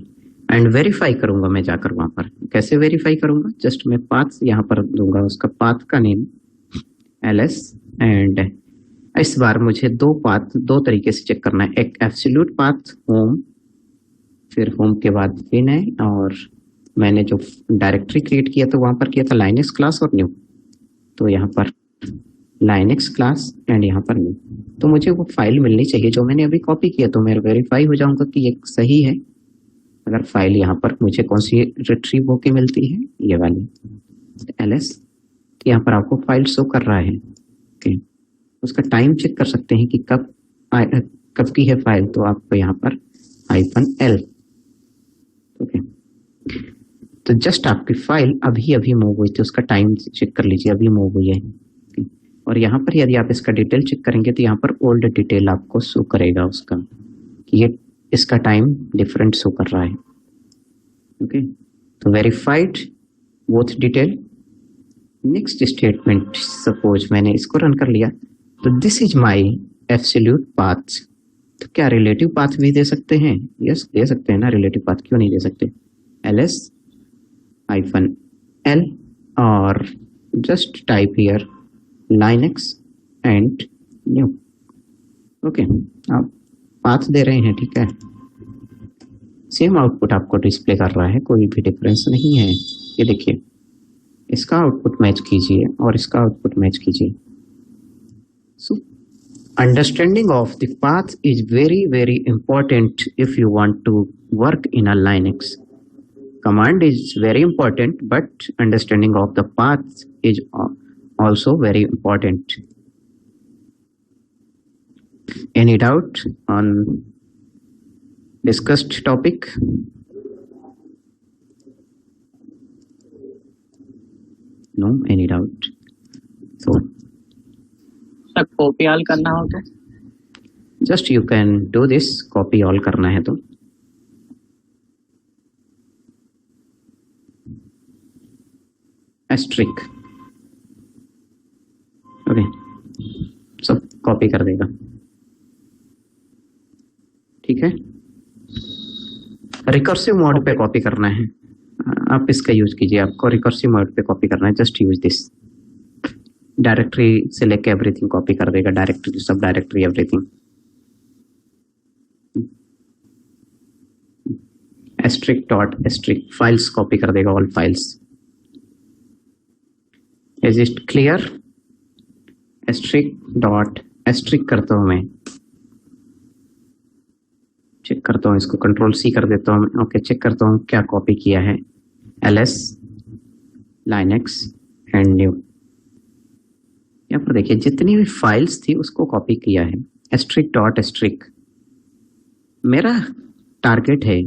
एंड वेरीफाई करूंगा मैं जाकर वहां पर। कैसे वेरीफाई करूंगा? जस्ट मैं पाथ यहाँ पर दूंगा, उसका पाथ का नेम ls, एंड इस बार मुझे दो तरीके से चेक करना है। एक एब्सोल्यूट पाथ होम, फिर होम के बाद विन है, और मैंने जो डायरेक्टरी क्रिएट किया था वहां पर किया था लाइनेक्स क्लास और न्यू। तो यहाँ पर लाइनेक्स क्लास एंड यहाँ पर न्यू। तो मुझे वो फाइल मिलनी चाहिए जो मैंने अभी कॉपी किया, तो मैं वेरीफाई हो जाऊंगा कि ये सही है। अगर फाइल यहाँ पर मुझे कौन सी रिट्रीव होके मिलती है, ये वाली ls, यहाँ पर आपको फाइल शो कर रहा है। ओके, उसका टाइम चेक कर सकते हैं कि कब की है फाइल, तो आपको यहाँ पर -l। ओके, तो जस्ट आपकी फाइल अभी अभी मूव हुई थी, उसका टाइम चेक कर लीजिए, अभी मूव हुई है। और यहाँ पर यदि आप इसका डिटेल चेक करेंगे तो यहाँ पर ओल्ड डिटेल आपको शो करेगा उसका, कि ये इसका टाइम डिफरेंट शो कर रहा है। ओके, तो verified both detail. Next statement, suppose मैंने इसको रन कर लिया, तो this is my absolute path. तो क्या रिलेटिव पाथ भी दे सकते हैं? यस, दे सकते हैं ना। रिलेटिव पाथ क्यों नहीं दे सकते? ls-l, और just type here Linux and new। Okay, आप पाथ दे रहे हैं, ठीक है। सेम आउटपुट आपको डिस्प्ले कर रहा है, कोई भी डिफरेंस नहीं है। ये देखिए, इसका आउटपुट मैच कीजिए और इसका आउटपुट मैच कीजिए। So understanding of the path is very very important if you want to work in a Linux। Command is very important, but understanding of the path is also very important. Any doubt on discussed topic? No, any doubt? So sir copy all करना हो तो just you can do this, copy all करना है तो asterisk। Okay, सब copy कर देगा, ठीक है। रिकर्सिव मोड पे कॉपी करना है, आप इसका यूज कीजिए। आपको रिकर्सिव मोड पे कॉपी करना है, जस्ट यूज दिस। डायरेक्टरी से लेके एवरीथिंग कॉपी कर देगा, directory, sub directory, everything. Asterisk dot asterisk files copy कर देगा, all files. Is it clear? Asterisk dot asterisk करता हूं मैं, चेक करता हूँ इसको, कंट्रोल-C कर देता हूँ। ओके, चेक करता हूँ क्या कॉपी किया है, ls, Linux एंड न्यू। यहाँ पर देखिए जितनी भी फाइल्स थी उसको कॉपी किया है। एस्ट्रिक डॉट एस्ट्रिक, मेरा टारगेट है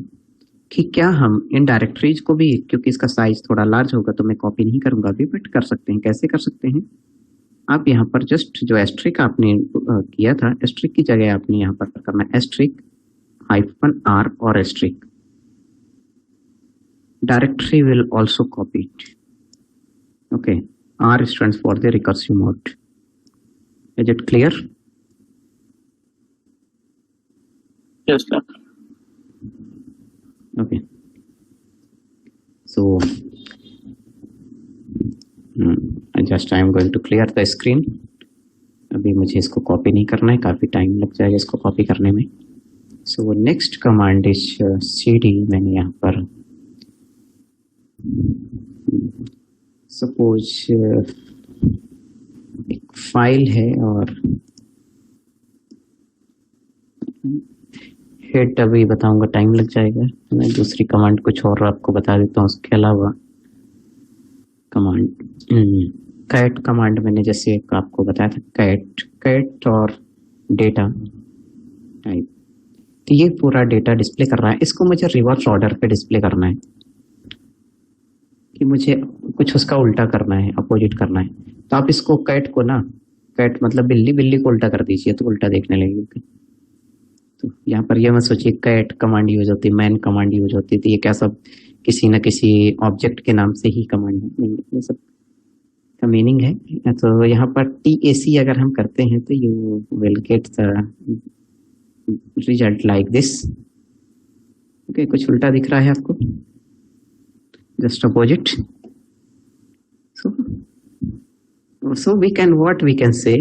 कि क्या हम इन डायरेक्टरीज को भी, क्योंकि इसका साइज थोड़ा लार्ज होगा तो मैं कॉपी नहीं करूंगा अभी, बट कर सकते हैं। कैसे कर सकते हैं? आप यहाँ पर जस्ट जो एस्ट्रिक आपने किया था, एस्ट्रिक की जगह आपने यहाँ पर करना एस्ट्रिक -r और asterisk. Directory will also copy it. Okay, R stands for the recursive mode. Is it clear? Yes, sir. Okay. So, I am going to clear the screen. अभी मुझे इसको कॉपी नहीं करना है, काफी टाइम लग जाएगा इसको कॉपी करने में। So next command is cd। मैंने यहाँ पर सपोज एक फाइल है और हेड अभी बताऊंगा, टाइम लग जाएगा। मैं दूसरी कमांड कुछ और आपको बता देता हूँ। उसके अलावा कमांड कैट कमांड मैंने जैसे आपको बताया था, कैट और डेटा टाइप। तो ये पूरा डेटा डिस्प्ले कर रहा है। इसको मुझे रिवर्स ऑर्डर पे डिस्प्ले करना है कि मुझे कुछ उसका उल्टा करना है, अपोजिट करना है। तो आप इसको कैट को ना, कैट मतलब बिल्ली, बिल्ली को उल्टा कर दीजिए तो उल्टा देखने लगेगी। तो यहाँ पर ये मत सोचिए कैट कमांड यूज होती, मैन कमांड यूज होती थी, ये क्या सब किसी न किसी ऑब्जेक्ट के नाम से ही कमांड है, नहीं, ये सब का मीनिंग है। तो यहाँ पर TAC अगर हम करते हैं तो you will get the result like this. Okay, कुछ उल्टा दिख रहा है आपको, just opposite. So we can say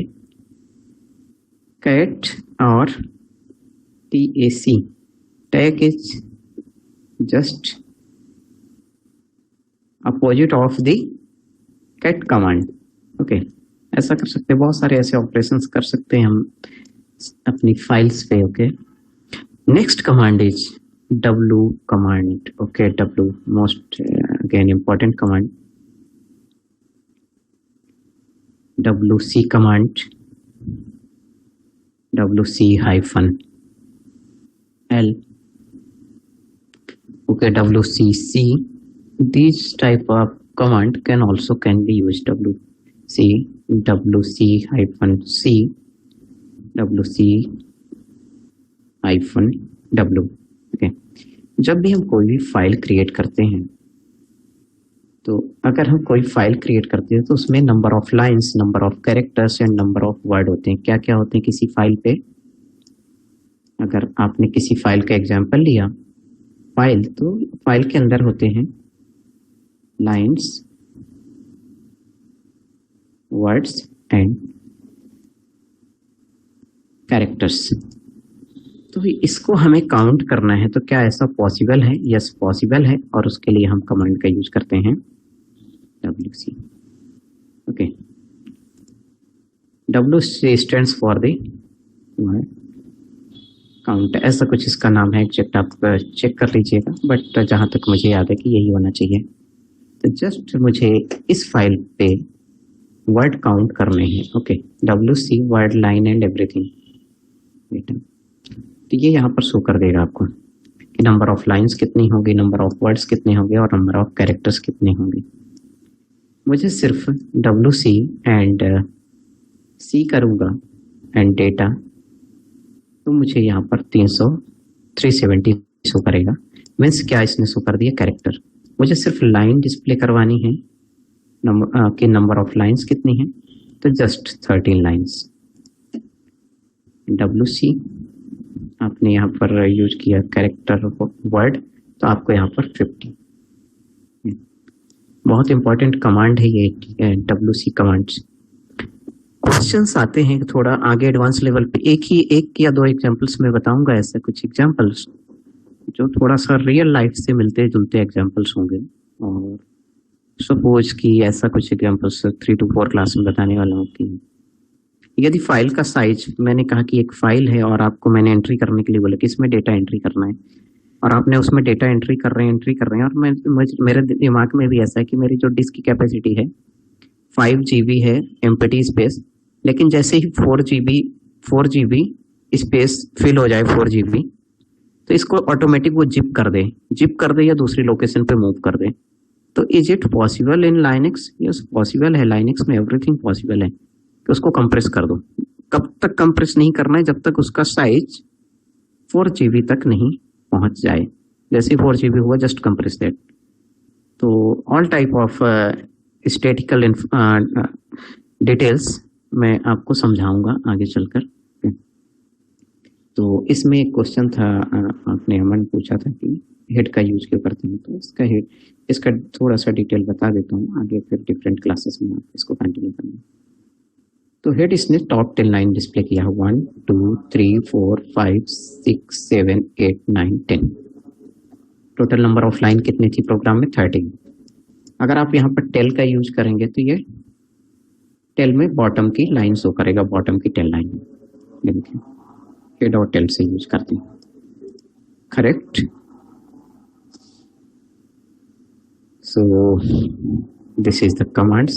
cat or TAC, tag is just opposite of the cat command. Okay, ऐसा कर सकते हैं, बहुत सारे ऐसे ऑपरेशंस कर सकते हैं हम अपनी फाइल्स पे। Okay, next command is W command. Okay, W, most again important command. WC command, WC-L. Okay, WCC. These type of command can be used. WC, WC-C, WC-W. Okay. जब भी हम कोई भी फाइल क्रिएट करते हैं, तो अगर हम कोई फाइल क्रिएट करते हैं तो उसमें number of lines, number of characters and number of word होते हैं। क्या क्या होते हैं किसी फाइल पे? अगर आपने किसी फाइल का एग्जांपल लिया फाइल, तो फाइल के अंदर होते हैं लाइंस, वर्ड्स एंड कैरेक्टर्स। तो इसको हमें काउंट करना है। तो क्या ऐसा पॉसिबल है? यस, पॉसिबल है, और उसके लिए हम कमांड का यूज करते हैं WC। Okay, WC stands for the count, ऐसा कुछ इसका नाम है। एग्जैक्ट आप चेक कर लीजिएगा, बट जहां तक मुझे याद है कि यही होना चाहिए। तो जस्ट मुझे इस फाइल पे वर्ड काउंट करने हैं। Okay, WC word, line and everything. तो ये यहाँ पर शो कर देगा आपको कि नंबर ऑफ लाइंस कितनी होगी, नंबर ऑफ वर्ड्स कितने होंगे और नंबर ऑफ कैरेक्टर्स कितने होंगे। मुझे सिर्फ WC एंड C करूँगा एंड डेटा, तो मुझे यहाँ पर 370 शो करेगा। मीन्स क्या इसने शो कर दिया? कैरेक्टर। मुझे सिर्फ लाइन डिस्प्ले करवानी है कि नंबर ऑफ लाइंस कितनी है, तो जस्ट 13 लाइंस। WC आपने यहाँ पर यूज किया कैरेक्टर वर्ड, तो आपको यहाँ पर 50। बहुत इंपॉर्टेंट कमांड है ये WC कमांड्स। क्वेश्चंस आते हैं थोड़ा आगे एडवांस लेवल पे। एक या दो एग्जांपल्स में बताऊंगा, ऐसे कुछ एग्जांपल्स जो थोड़ा सा रियल लाइफ से मिलते जुलते एग्जांपल्स होंगे। और सपोज कि ऐसा कुछ एग्जांपल्स 3 to 4 क्लास में बताने वाला हूँ कि यदि फाइल का साइज, मैंने कहा कि एक फाइल है और आपको मैंने एंट्री करने के लिए बोला कि इसमें डेटा एंट्री करना है, और आपने उसमें डेटा एंट्री कर रहे हैं और मेरे दिमाग में भी ऐसा है कि मेरी जो डिस्क की कैपेसिटी है 5 GB है एम्प्टी स्पेस, लेकिन जैसे ही 4 GB स्पेस फिल हो जाए 4 GB, तो इसको ऑटोमेटिक वो जिप कर दे या दूसरी लोकेशन पे मूव कर दे। तो is it possible in Linux? Yes possible है, लाइनक्स में एवरीथिंग पॉसिबल है कि उसको कंप्रेस कर दो। कब तक कंप्रेस नहीं करना है? जब तक उसका साइज 4 GB तक नहीं पहुंच जाए। जैसे 4 GB हुआ जस्ट कंप्रेस दैट। तो all type of statistical details मैं आपको समझाऊंगा आगे चलकर। तो इसमें एक क्वेश्चन था, आपने अमन पूछा था कि हेड का यूज क्यों करते हैं, तो इसका थोड़ा सा डिटेल बता देता हूँ, आगे फिर डिफरेंट क्लासेस में आप इसको कंटिन्यू करना। तो हेड इसने टॉप 10 लाइन डिस्प्ले किया है, 1 2 3 4 5 6 7 8 9 10। टोटल नंबर ऑफ लाइन कितनी थी प्रोग्राम में? 13। अगर आप यहाँ पर टेल का यूज करेंगे तो ये टेल में बॉटम की लाइन शो करेगा, बॉटम की टेल लाइन। देखिए हेड और टेल से यूज करते हैं, correct. So this is the commands.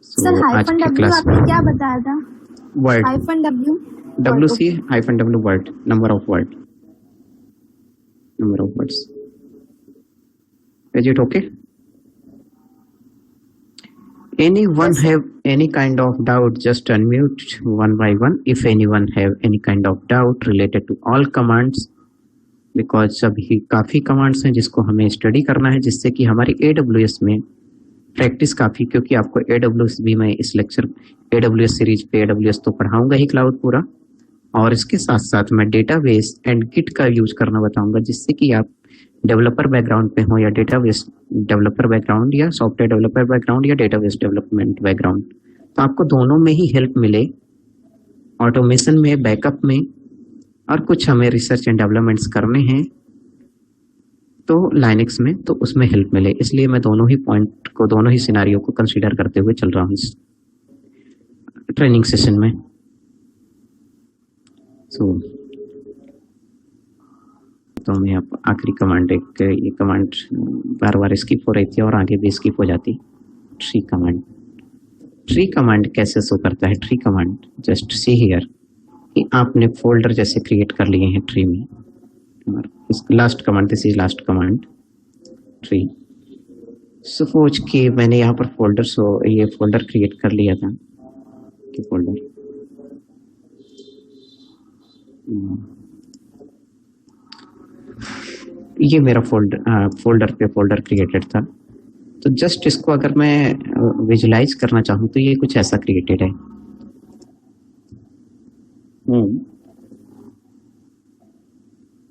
Sir hyphen W आपने क्या बताया था? Word hyphen W WC hyphen W word, number of words. Is it okay? Anyone have any kind of doubt, just unmute one by one. If anyone have any kind of doubt related to all commands, because सभी काफ़ी commands हैं जिसको हमें study करना है, जिससे कि हमारी AWS में प्रैक्टिस काफ़ी, क्योंकि आपको AWS भी मैं इस लेक्चर AWS सीरीज पे AWS तो पढ़ाऊंगा ही क्लाउड पूरा, और इसके साथ साथ मैं डेटाबेस एंड गिट का यूज करना बताऊंगा, जिससे कि आप डेवलपर बैकग्राउंड पे हो या डेटाबेस डेवलपर बैकग्राउंड या सॉफ्टवेयर डेवलपर बैकग्राउंड या डेटाबेस डेवलपमेंट बैकग्राउंड, तो आपको दोनों में ही हेल्प मिले, ऑटोमेशन में, बैकअप में, और कुछ हमें रिसर्च एंड डेवलपमेंट्स करने हैं तो लाइनक्स में, तो उसमें हेल्प मिले। इसलिए मैं दोनों ही पॉइंट को, दोनों ही सिनारियो को कंसीडर करते हुए चल रहा हूँ इस ट्रेनिंग सेशन में। सो तो मैं अब आखिरी कमांड, एक ये कमांड बार बार स्किप हो रही थी और आगे भी स्किप हो जाती, ट्री कमांड। ट्री कमांड कैसे शो करता है? Tree command just see here कि आपने फोल्डर जैसे क्रिएट कर लिए हैं ट्री में, और इस last command, this is last command tree. Suppose कि मैंने यहाँ पर फोल्डर, ये फोल्डर क्रिएट कर लिया था कि फोल्डर, ये मेरा फोल्डर पे फोल्डर क्रिएटेड था। तो जस्ट इसको अगर मैं विजुलाइज करना चाहूँ तो ये कुछ ऐसा क्रिएटेड है।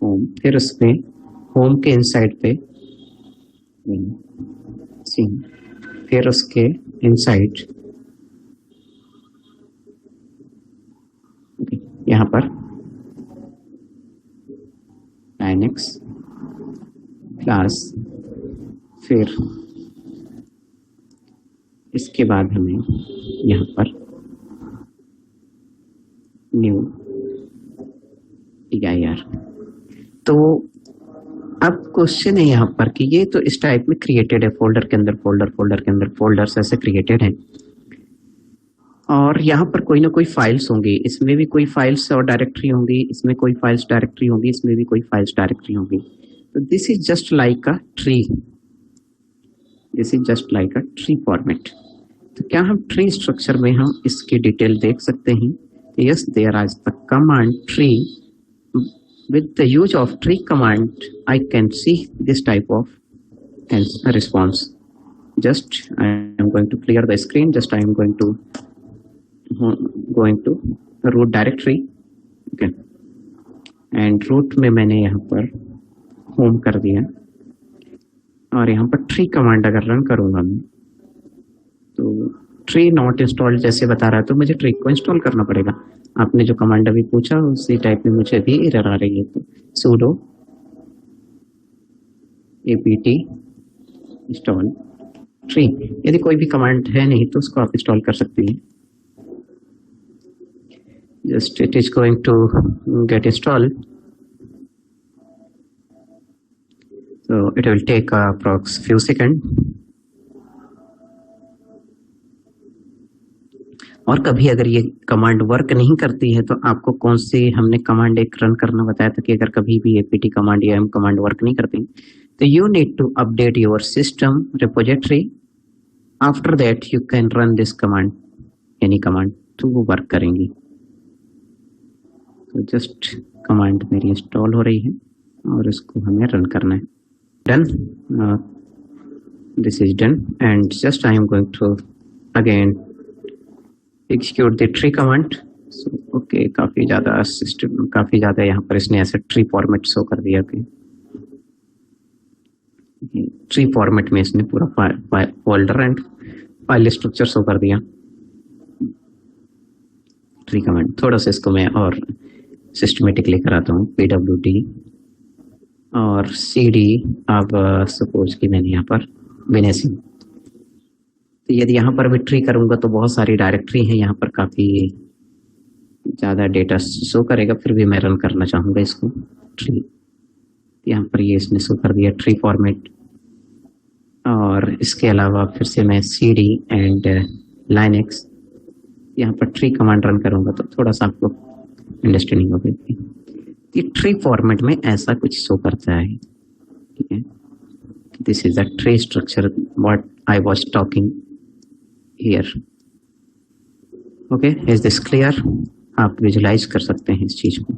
होम, फिर उसमें होम के इनसाइड पे सी, फिर उसके इनसाइड यहाँ पर लाइनक्स क्लास, फिर इसके बाद हमें यहाँ पर न्यू EIR। तो अब क्वेश्चन है यहाँ पर कि ये तो इस टाइप में क्रिएटेड है, फोल्डर के अंदर फोल्डर, फोल्डर के अंदर फोल्डर्स ऐसे क्रिएटेड हैं, और यहाँ पर कोई ना कोई फाइल्स होंगी, इसमें भी कोई फाइल्स और डायरेक्टरी होंगी, इसमें कोई फाइल्स डायरेक्टरी होंगी, इसमें भी कोई फाइल्स डायरेक्टरी होंगी। तो this is just like a tree, this is just like a tree format. तो क्या हम ट्री स्ट्रक्चर में हम इसकी डिटेल देख सकते हैं? Yes, there is the command tree. With the use of tree command, I can see this type of response. Just I am going to clear the screen. Just I am going to root directory. Okay. And root में मैंने यहाँ पर home कर दिया, और यहाँ पर tree command अगर रन करूँगा मैं, तो ट्री नॉट इंस्टॉल्ड जैसे बता रहा है, तो मुझे ट्री को इंस्टॉल करना पड़ेगा। आपने जो कमांड अभी पूछा उसी टाइप में मुझे भी एरर आ रही है, तो sudo apt इंस्टॉल ट्री। यदि कोई भी कमांड है नहीं तो उसको आप इंस्टॉल कर सकते हैं। Just it is going to get install, so it will take approx few seconds। और कभी अगर ये कमांड वर्क नहीं करती है तो आपको कौन सी हमने कमांड एक रन करना बताया था कि अगर कभी भी एपीटी कमांड या एम कमांड वर्क नहीं करती तो you need to update your system repository, after that you can run this command, any command, तो वो वर्क करेंगी। तो जस्ट कमांड मेरी इंस्टॉल हो रही है और इसको हमें रन करना है। Done, this is done and just I am going to again execute the tree command। so okay, काफी ज्यादा यहाँ पर इसने ऐसे ट्री फॉर्मेट शो कर दिया कि ट्री फॉर्मेट में इसने पूरा folder and file structure show कर दिया। ट्री कमांड थोड़ा सा इसको मैं और सिस्टमेटिकली कराता हूँ। pwd और cd, अब सपोज कि मैंने यहाँ पर विनेसिंग, तो यदि यहाँ पर भी ट्री करूंगा तो बहुत सारी डायरेक्टरी हैं, यहाँ पर काफी ज्यादा डेटा शो करेगा, फिर भी मैं रन करना चाहूंगा इसको ट्री। यहाँ पर ये इसने शो कर दिया ट्री फॉर्मेट। और इसके अलावा फिर से मैं cd एंड लाइनक्स, यहाँ पर ट्री कमांड रन करूंगा तो थोड़ा सा आपको अंडरस्टैंडिंग होगी कि ट्री फॉर्मेट में ऐसा कुछ शो करता है। ठीक है, this is the tree structure what I was talking here. Okay, is this clear? आप विजुलाइज कर सकते हैं इस चीज को।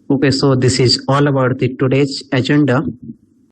Okay, so this is all about the today's agenda.